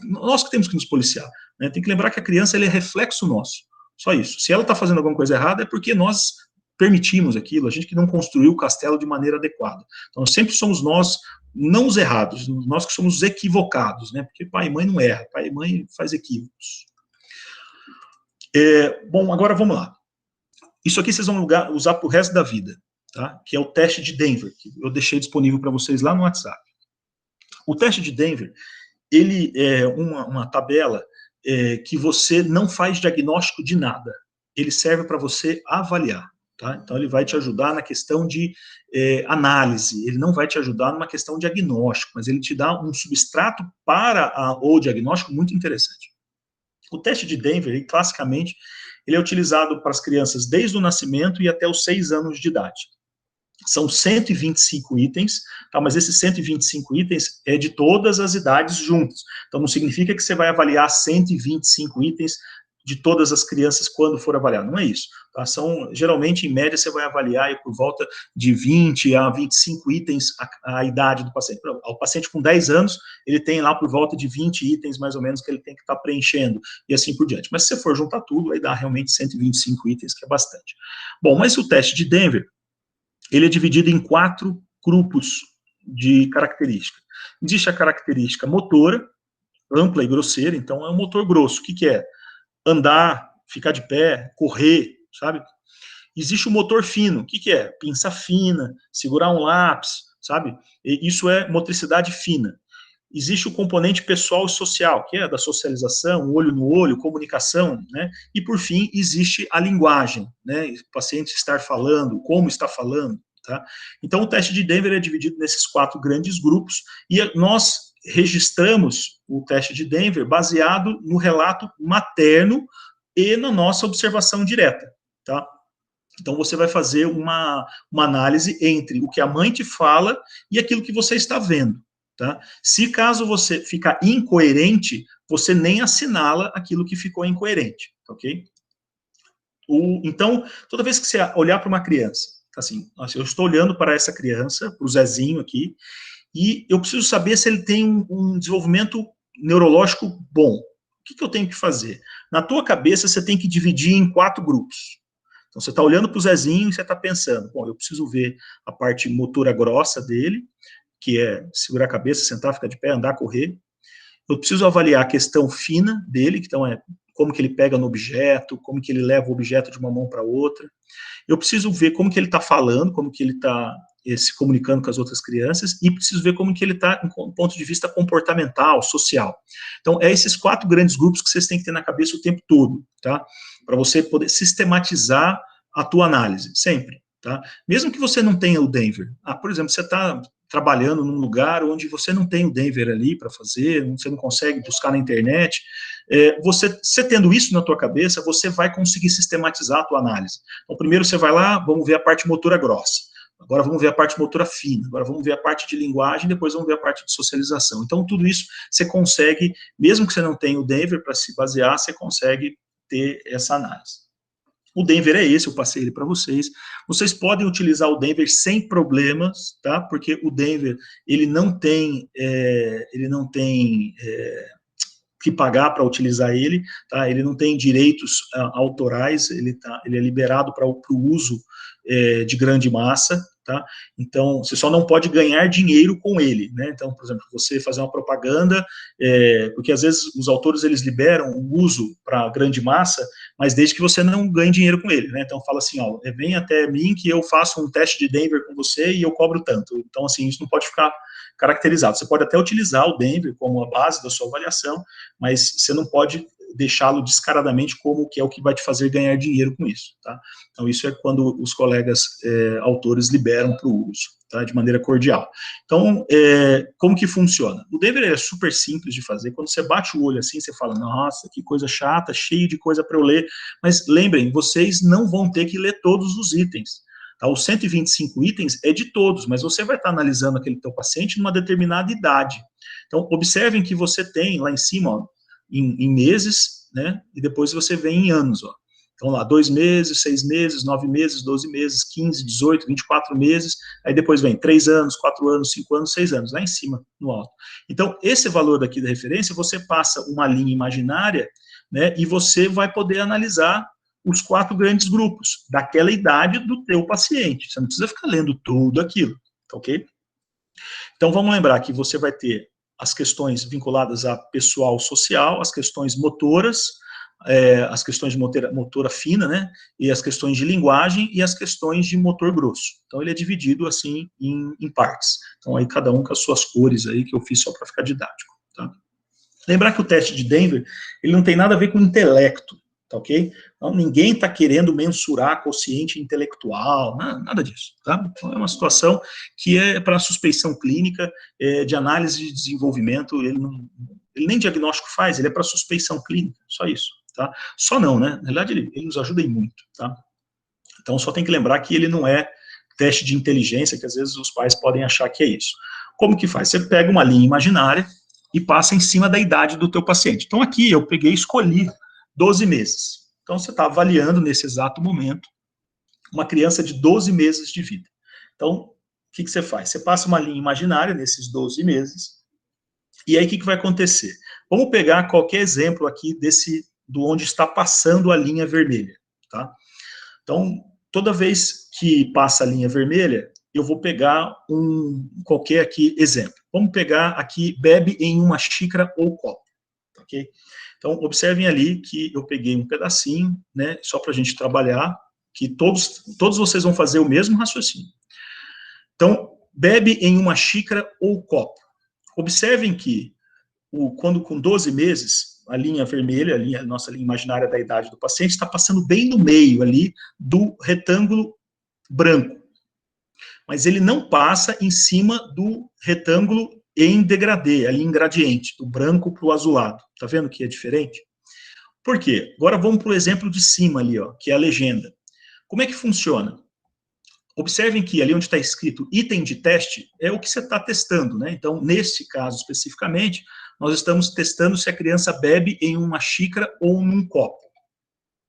temos que nos policiar. Né? Tem que lembrar que a criança é reflexo nosso. Só isso. Se ela está fazendo alguma coisa errada, é porque nós permitimos aquilo, a gente que não construiu o castelo de maneira adequada. Então sempre somos nós, não os errados, nós que somos os equivocados, né? Porque pai e mãe não erra, pai e mãe faz equívocos. Bom, agora vamos lá. Isso aqui vocês vão usar para o resto da vida, tá? Que é o teste de Denver, que eu deixei disponível para vocês lá no WhatsApp. O teste de Denver, ele é uma tabela que você não faz diagnóstico de nada. Ele serve para você avaliar. Tá? Então, ele vai te ajudar na questão de análise, ele não vai te ajudar numa questão de diagnóstico, mas ele te dá um substrato para o diagnóstico muito interessante. O teste de Denver, ele, classicamente, ele é utilizado para as crianças desde o nascimento e até os 6 anos de idade. São 125 itens, tá? Mas esses 125 itens é de todas as idades juntos. Então, não significa que você vai avaliar 125 itens de todas as crianças quando for avaliar. Não é isso. Tá? Geralmente, em média, você vai avaliar por volta de 20 a 25 itens a idade do paciente. O paciente com 10 anos, ele tem lá por volta de 20 itens, mais ou menos, que ele tem que estar preenchendo, e assim por diante. Mas se você for juntar tudo, aí dá realmente 125 itens, que é bastante. Bom, mas o teste de Denver, ele é dividido em 4 grupos de características. Existe a característica motora, ampla e grosseira, então é um motor grosso. O que é? Andar, ficar de pé, correr, sabe? Existe o motor fino. O que é? Pinça fina, segurar um lápis, sabe? Isso é motricidade fina. Existe o componente pessoal e social, que é da socialização, olho no olho, comunicação, né? E, por fim, existe a linguagem, né? O paciente estar falando, como está falando, tá? Então, o teste de Denver é dividido nesses 4 grandes grupos e nós registramos o teste de Denver baseado no relato materno e na nossa observação direta, tá? Então, você vai fazer uma análise entre o que a mãe te fala e aquilo que você está vendo. Tá? Se caso você ficar incoerente, você nem assinala aquilo que ficou incoerente, ok? Então, toda vez que você olhar para uma criança, assim, eu estou olhando para essa criança, para o Zezinho aqui, e eu preciso saber se ele tem um desenvolvimento neurológico bom. O que eu tenho que fazer? Na tua cabeça, você tem que dividir em 4 grupos. Então, você está olhando para o Zezinho e você está pensando, bom, eu preciso ver a parte motora grossa dele, que é segurar a cabeça, sentar, ficar de pé, andar, correr. Eu preciso avaliar a questão fina dele, que então é como que ele pega no objeto, como que ele leva o objeto de uma mão para outra. Eu preciso ver como que ele está falando, como que ele está se comunicando com as outras crianças, e preciso ver como que ele está do ponto de vista comportamental, social. Então, é esses 4 grandes grupos que vocês têm que ter na cabeça o tempo todo, tá? Para você poder sistematizar a tua análise, sempre, tá? Mesmo que você não tenha o Denver, por exemplo, você está trabalhando num lugar onde você não tem o Denver ali para fazer, você não consegue buscar na internet, você tendo isso na tua cabeça, você vai conseguir sistematizar a tua análise. Então, primeiro você vai lá, vamos ver a parte motora grossa. Agora vamos ver a parte motora fina, agora vamos ver a parte de linguagem, depois vamos ver a parte de socialização. Então, tudo isso você consegue, mesmo que você não tenha o Denver para se basear, você consegue ter essa análise. O Denver é esse, eu passei ele para vocês. Vocês podem utilizar o Denver sem problemas, tá? Porque o Denver, ele não tem que pagar para utilizar ele, tá? Ele não tem direitos autorais, ele é liberado para o uso de grande massa, tá? Então, você só não pode ganhar dinheiro com ele, né? Então, por exemplo, você fazer uma propaganda, porque às vezes os autores, eles liberam o uso para grande massa, mas desde que você não ganhe dinheiro com ele, né? Então, fala assim, ó, vem até mim que eu faço um teste de Denver com você e eu cobro tanto. Então, assim, isso não pode ficar caracterizado. Você pode até utilizar o Denver como a base da sua avaliação, mas você não pode deixá-lo descaradamente como que é o que vai te fazer ganhar dinheiro com isso, tá? Então, isso é quando os colegas autores liberam para o uso, tá? De maneira cordial. Então, como que funciona? O Denver é super simples de fazer. Quando você bate o olho assim, você fala, nossa, que coisa chata, cheio de coisa para eu ler. Mas lembrem, vocês não vão ter que ler todos os itens. Tá? Os 125 itens é de todos, mas você vai estar analisando aquele teu paciente numa determinada idade. Então, observem que você tem lá em cima, ó, em meses, né, e depois você vem em anos, ó. Então, lá, 2 meses, 6 meses, 9 meses, 12 meses, 15, 18, 24 meses, aí depois vem 3 anos, 4 anos, 5 anos, 6 anos, lá em cima, no alto. Então, esse valor daqui da referência, você passa uma linha imaginária, né, e você vai poder analisar os 4 grandes grupos, daquela idade do teu paciente. Você não precisa ficar lendo tudo aquilo, tá ok? Então, vamos lembrar que você vai ter as questões vinculadas a pessoal social, as questões motoras, as questões de motora fina, né, e as questões de linguagem e as questões de motor grosso. Então, ele é dividido, assim, em partes. Então, aí cada um com as suas cores aí, que eu fiz só para ficar didático, tá? Lembrar que o teste de Denver, ele não tem nada a ver com intelecto, tá ok? Então, ninguém está querendo mensurar quociente intelectual, nada disso, tá? Então, é uma situação que é para suspeição clínica, de análise de desenvolvimento, ele nem diagnóstico faz, ele é para suspeição clínica, só isso, tá? Só não, né? Na verdade, ele nos ajuda em muito, tá? Então, só tem que lembrar que ele não é teste de inteligência, que às vezes os pais podem achar que é isso. Como que faz? Você pega uma linha imaginária e passa em cima da idade do teu paciente. Então, aqui eu peguei e escolhi 12 meses. Então, você está avaliando nesse exato momento uma criança de 12 meses de vida. Então, o que você faz? Você passa uma linha imaginária nesses 12 meses, e aí o que vai acontecer? Vamos pegar qualquer exemplo aqui do onde está passando a linha vermelha, tá? Então, toda vez que passa a linha vermelha, eu vou pegar qualquer aqui exemplo. Vamos pegar aqui, bebe em uma xícara ou copo, ok? Então, observem ali que eu peguei um pedacinho, né, só para a gente trabalhar, que todos vocês vão fazer o mesmo raciocínio. Então, bebe em uma xícara ou copo. Observem que, quando com 12 meses, a linha vermelha, a nossa linha imaginária da idade do paciente, está passando bem no meio ali do retângulo branco. Mas ele não passa em cima do retângulo em degradê, ali em gradiente, do branco para o azulado. Tá vendo que é diferente? Por quê? Agora vamos para o exemplo de cima ali, ó, que é a legenda. Como é que funciona? Observem que ali onde está escrito item de teste, é o que você está testando, né? Então, nesse caso especificamente, nós estamos testando se a criança bebe em uma xícara ou num copo.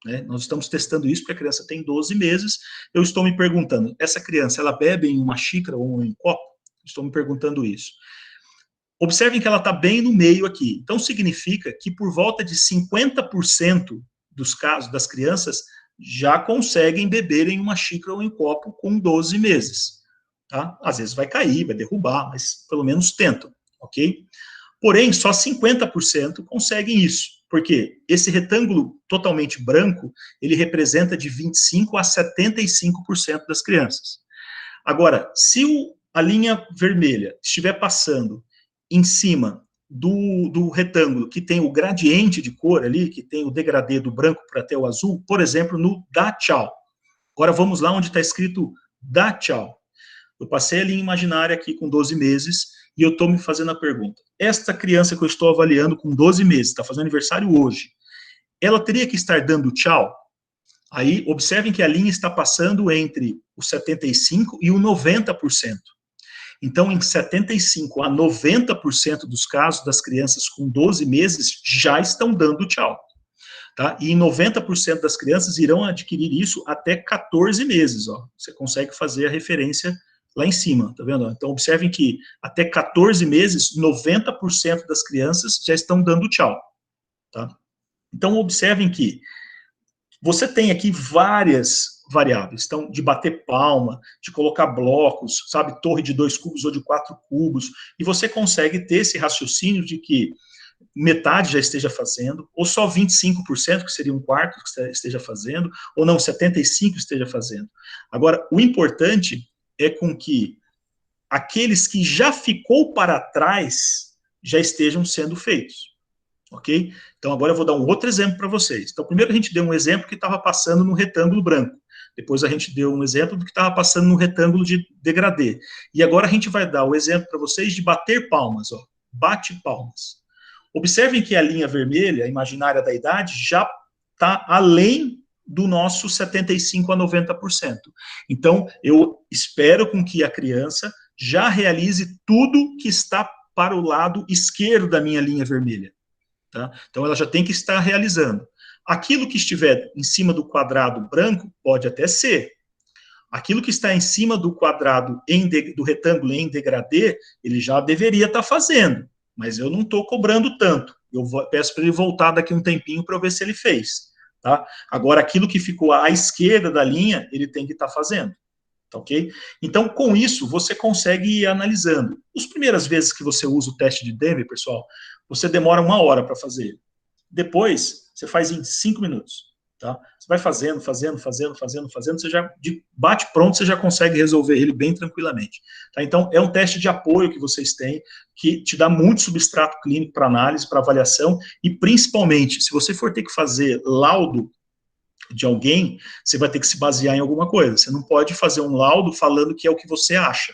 Né? Nós estamos testando isso porque a criança tem 12 meses, eu estou me perguntando, essa criança, ela bebe em uma xícara ou em um copo? Estou me perguntando isso. Observem que ela está bem no meio aqui. Então, significa que por volta de 50% dos casos das crianças já conseguem beber em uma xícara ou em um copo com 12 meses. Tá? Às vezes vai cair, vai derrubar, mas pelo menos tentam, ok? Porém, só 50% conseguem isso. Porque esse retângulo totalmente branco, ele representa de 25% a 75% das crianças. Agora, se a linha vermelha estiver passando em cima do retângulo, que tem o gradiente de cor ali, que tem o degradê do branco para até o azul, por exemplo, no dá tchau. Agora vamos lá onde está escrito dá tchau. Eu passei a linha imaginária aqui com 12 meses e eu estou me fazendo a pergunta. Esta criança que eu estou avaliando com 12 meses, está fazendo aniversário hoje, ela teria que estar dando tchau? Aí, observem que a linha está passando entre o 75% e o 90%. Então, em 75% a 90% dos casos das crianças com 12 meses já estão dando tchau. Tá? E em 90% das crianças irão adquirir isso até 14 meses. Ó. Você consegue fazer a referência lá em cima, tá vendo? Então, observem que até 14 meses, 90% das crianças já estão dando tchau. Tá? Então, observem que você tem aqui várias variáveis, então, de bater palma, de colocar blocos, sabe, torre de 2 cubos ou de 4 cubos, e você consegue ter esse raciocínio de que metade já esteja fazendo, ou só 25%, que seria um quarto, que esteja fazendo, ou não, 75% esteja fazendo. Agora, o importante é com que aqueles que já ficou para trás já estejam sendo feitos. Ok? Então, agora eu vou dar um outro exemplo para vocês. Então, primeiro a gente deu um exemplo que estava passando no retângulo branco. Depois a gente deu um exemplo do que estava passando no retângulo de degradê. E agora a gente vai dar o exemplo para vocês de bater palmas. Ó. Bate palmas. Observem que a linha vermelha, a imaginária da idade, já está além do nosso 75% a 90%. Então, eu espero com que a criança já realize tudo que está para o lado esquerdo da minha linha vermelha. Tá? Então, ela já tem que estar realizando. Aquilo que estiver em cima do quadrado branco, pode até ser. Aquilo que está em cima do quadrado, do retângulo em degradê, ele já deveria estar fazendo, mas eu não estou cobrando tanto. Eu peço para ele voltar daqui um tempinho para eu ver se ele fez. Tá? Agora, aquilo que ficou à esquerda da linha, ele tem que estar fazendo. Tá, ok? Então, com isso, você consegue ir analisando. As primeiras vezes que você usa o teste de Denver, pessoal, você demora 1 hora para fazer. Depois, você faz em 5 minutos. Tá? Você vai fazendo, você já, de bate pronto, você já consegue resolver ele bem tranquilamente. Tá? Então, é um teste de apoio que vocês têm, que te dá muito substrato clínico para análise, para avaliação, e principalmente, se você for ter que fazer laudo de alguém, você vai ter que se basear em alguma coisa. Você não pode fazer um laudo falando que é o que você acha.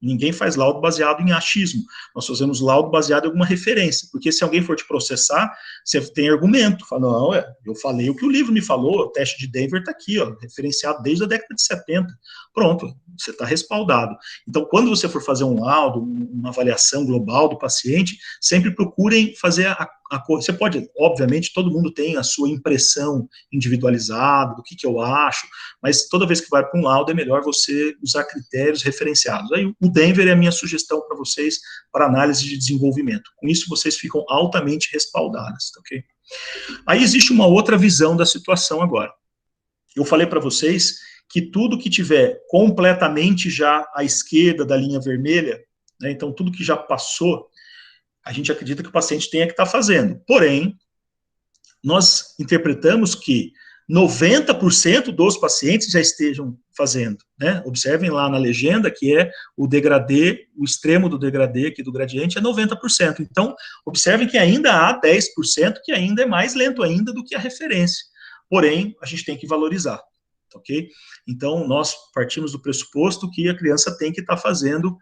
Ninguém faz laudo baseado em achismo. Nós fazemos laudo baseado em alguma referência, porque se alguém for te processar, você tem argumento. Fala, não, eu falei o que o livro me falou, o teste de Denver está aqui, ó, referenciado desde a década de 70. Pronto, você está respaldado. Então, quando você for fazer um laudo, uma avaliação global do paciente, sempre procurem fazer a coisa. Você pode, obviamente, todo mundo tem a sua impressão individualizada, do que eu acho, mas toda vez que vai para um laudo, é melhor você usar critérios referenciados. Aí o Denver é a minha sugestão para vocês para análise de desenvolvimento. Com isso, vocês ficam altamente respaldadas, ok? Aí existe uma outra visão da situação agora. Eu falei para vocês que tudo que tiver completamente já à esquerda da linha vermelha, né, então tudo que já passou, a gente acredita que o paciente tenha que estar fazendo. Porém, nós interpretamos que 90% dos pacientes já estejam fazendo, né? Observem lá na legenda que é o degradê, o extremo do degradê aqui do gradiente é 90%. Então, observem que ainda há 10% que ainda é mais lento ainda do que a referência. Porém, a gente tem que valorizar, ok? Então, nós partimos do pressuposto que a criança tem que estar fazendo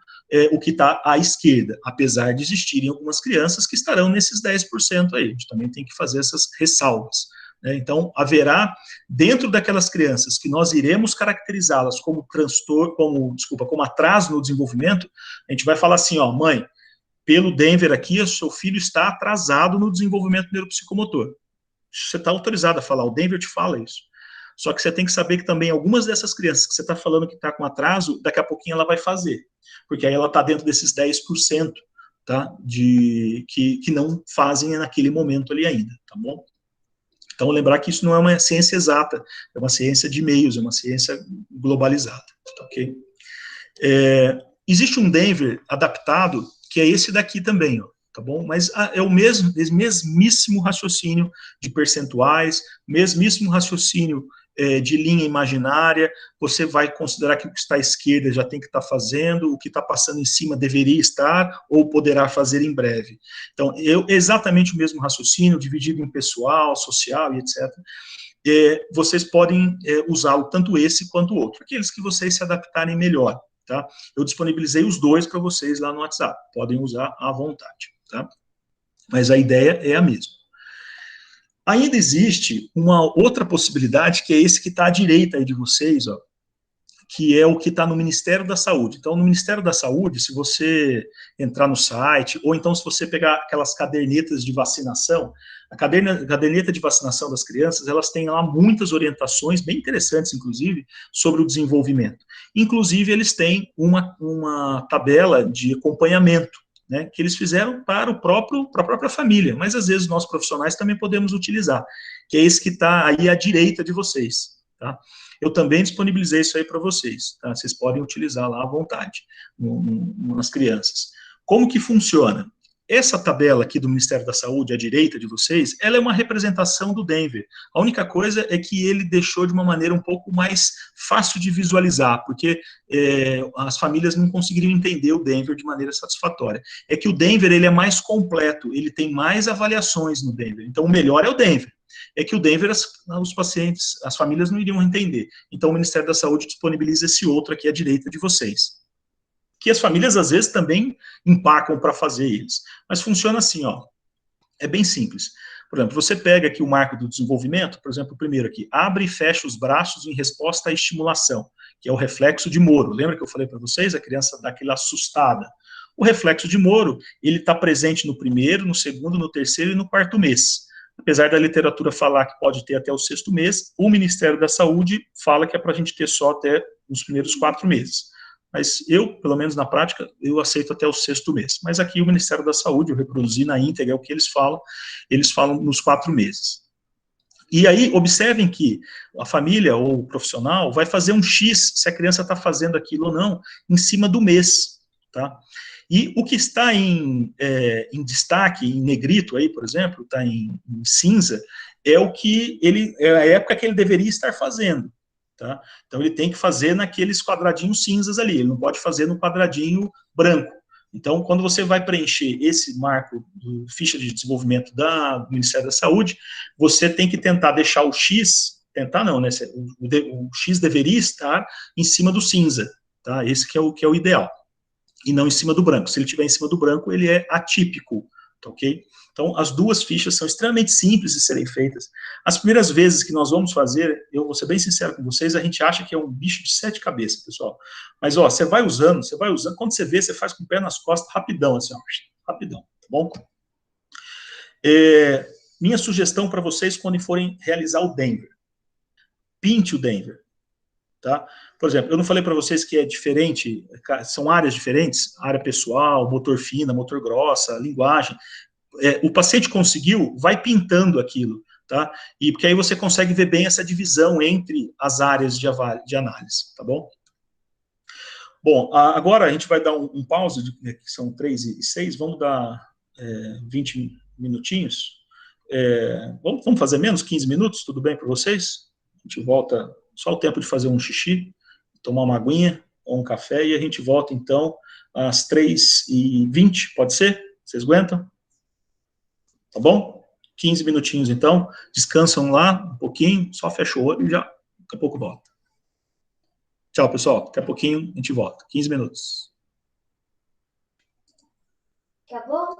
o que está à esquerda, apesar de existirem algumas crianças que estarão nesses 10% aí. A gente também tem que fazer essas ressalvas. Então, haverá, dentro daquelas crianças que nós iremos caracterizá-las como transtorno, como atraso no desenvolvimento, a gente vai falar assim, ó, mãe, pelo Denver aqui, o seu filho está atrasado no desenvolvimento neuropsicomotor. Você está autorizado a falar, o Denver te fala isso. Só que você tem que saber que também algumas dessas crianças que você está falando que está com atraso, daqui a pouquinho ela vai fazer, porque aí ela está dentro desses 10%, tá, que não fazem naquele momento ali ainda, tá bom? Então, lembrar que isso não é uma ciência exata, é uma ciência de meios, é uma ciência globalizada, tá, ok? Existe um Denver adaptado, que é esse daqui também, ó, tá bom? Mas é o mesmíssimo raciocínio de percentuais, mesmíssimo raciocínio de linha imaginária. Você vai considerar que o que está à esquerda já tem que estar fazendo, o que está passando em cima deveria estar ou poderá fazer em breve. Então, exatamente o mesmo raciocínio, dividido em pessoal, social e etc. Vocês podem usá-lo tanto esse quanto o outro, aqueles que vocês se adaptarem melhor, tá? Eu disponibilizei os dois para vocês lá no WhatsApp, podem usar à vontade, tá? Mas a ideia é a mesma. Ainda existe uma outra possibilidade, que é esse que está à direita aí de vocês, ó, que é o que está no Ministério da Saúde. Então, no Ministério da Saúde, se você entrar no site, ou então se você pegar aquelas cadernetas de vacinação, a caderneta de vacinação das crianças, elas têm lá muitas orientações, bem interessantes, inclusive, sobre o desenvolvimento. Inclusive, eles têm uma tabela de acompanhamento, né, que eles fizeram para a própria família, mas às vezes nós profissionais também podemos utilizar, que é esse que está aí à direita de vocês, tá? Eu também disponibilizei isso aí para vocês, tá? Vocês podem utilizar lá à vontade, nas crianças. Como que funciona? Essa tabela aqui do Ministério da Saúde, à direita de vocês, ela é uma representação do Denver. A única coisa é que ele deixou de uma maneira um pouco mais fácil de visualizar, porque as famílias não conseguiriam entender o Denver de maneira satisfatória. É que o Denver, ele é mais completo, ele tem mais avaliações no Denver. Então, o melhor é o Denver. É que o Denver, os pacientes, as famílias não iriam entender. Então, o Ministério da Saúde disponibiliza esse outro aqui à direita de vocês, que as famílias, às vezes, também empacam para fazer eles. Mas funciona assim, ó, é bem simples. Por exemplo, você pega aqui o marco do desenvolvimento, por exemplo, o primeiro aqui, abre e fecha os braços em resposta à estimulação, que é o reflexo de Moro. Lembra que eu falei para vocês? A criança dá aquela assustada. O reflexo de Moro, ele está presente no primeiro, no segundo, no terceiro e no quarto mês. Apesar da literatura falar que pode ter até o sexto mês, o Ministério da Saúde fala que é para a gente ter só até os primeiros 4 meses. Mas eu, pelo menos na prática, eu aceito até o sexto mês. Mas aqui o Ministério da Saúde, eu reproduzi na íntegra, é o que eles falam nos 4 meses. E aí, observem que a família ou o profissional vai fazer um X se a criança está fazendo aquilo ou não, em cima do mês, tá? E o que está em destaque, em negrito aí, por exemplo, está em cinza, é a época que ele deveria estar fazendo, tá? Então ele tem que fazer naqueles quadradinhos cinzas ali, ele não pode fazer no quadradinho branco. Então, quando você vai preencher esse marco do ficha de desenvolvimento do Ministério da Saúde, você tem que tentar deixar o X, tentar não, né? O X deveria estar em cima do cinza, tá? Esse que é o ideal. E não em cima do branco. Se ele estiver em cima do branco, ele é atípico, tá ok? Então, as duas fichas são extremamente simples de serem feitas. As primeiras vezes que nós vamos fazer, eu vou ser bem sincero com vocês, a gente acha que é um bicho de 7 cabeças, pessoal. Mas, ó, você vai usando, quando você vê, você faz com o pé nas costas, rapidão, assim, ó, rapidão, tá bom? Minha sugestão para vocês, quando forem realizar o Denver, pinte o Denver, tá? Por exemplo, eu não falei para vocês que é diferente, são áreas diferentes, área pessoal, motor fina, motor grossa, linguagem. O paciente conseguiu, vai pintando aquilo, tá? E porque aí você consegue ver bem essa divisão entre as áreas de análise, tá bom? Bom, agora a gente vai dar um pause, que são 3:06, vamos dar 20 minutinhos. Vamos fazer menos, 15 minutos, tudo bem para vocês? A gente volta, só o tempo de fazer um xixi, tomar uma aguinha ou um café, e a gente volta, então, às 3:20, pode ser? Vocês aguentam? Tá bom? 15 minutinhos, então, descansam lá um pouquinho, só fecha o olho e já, daqui a pouco volta. Tchau, pessoal, daqui a pouquinho a gente volta, 15 minutos. Acabou?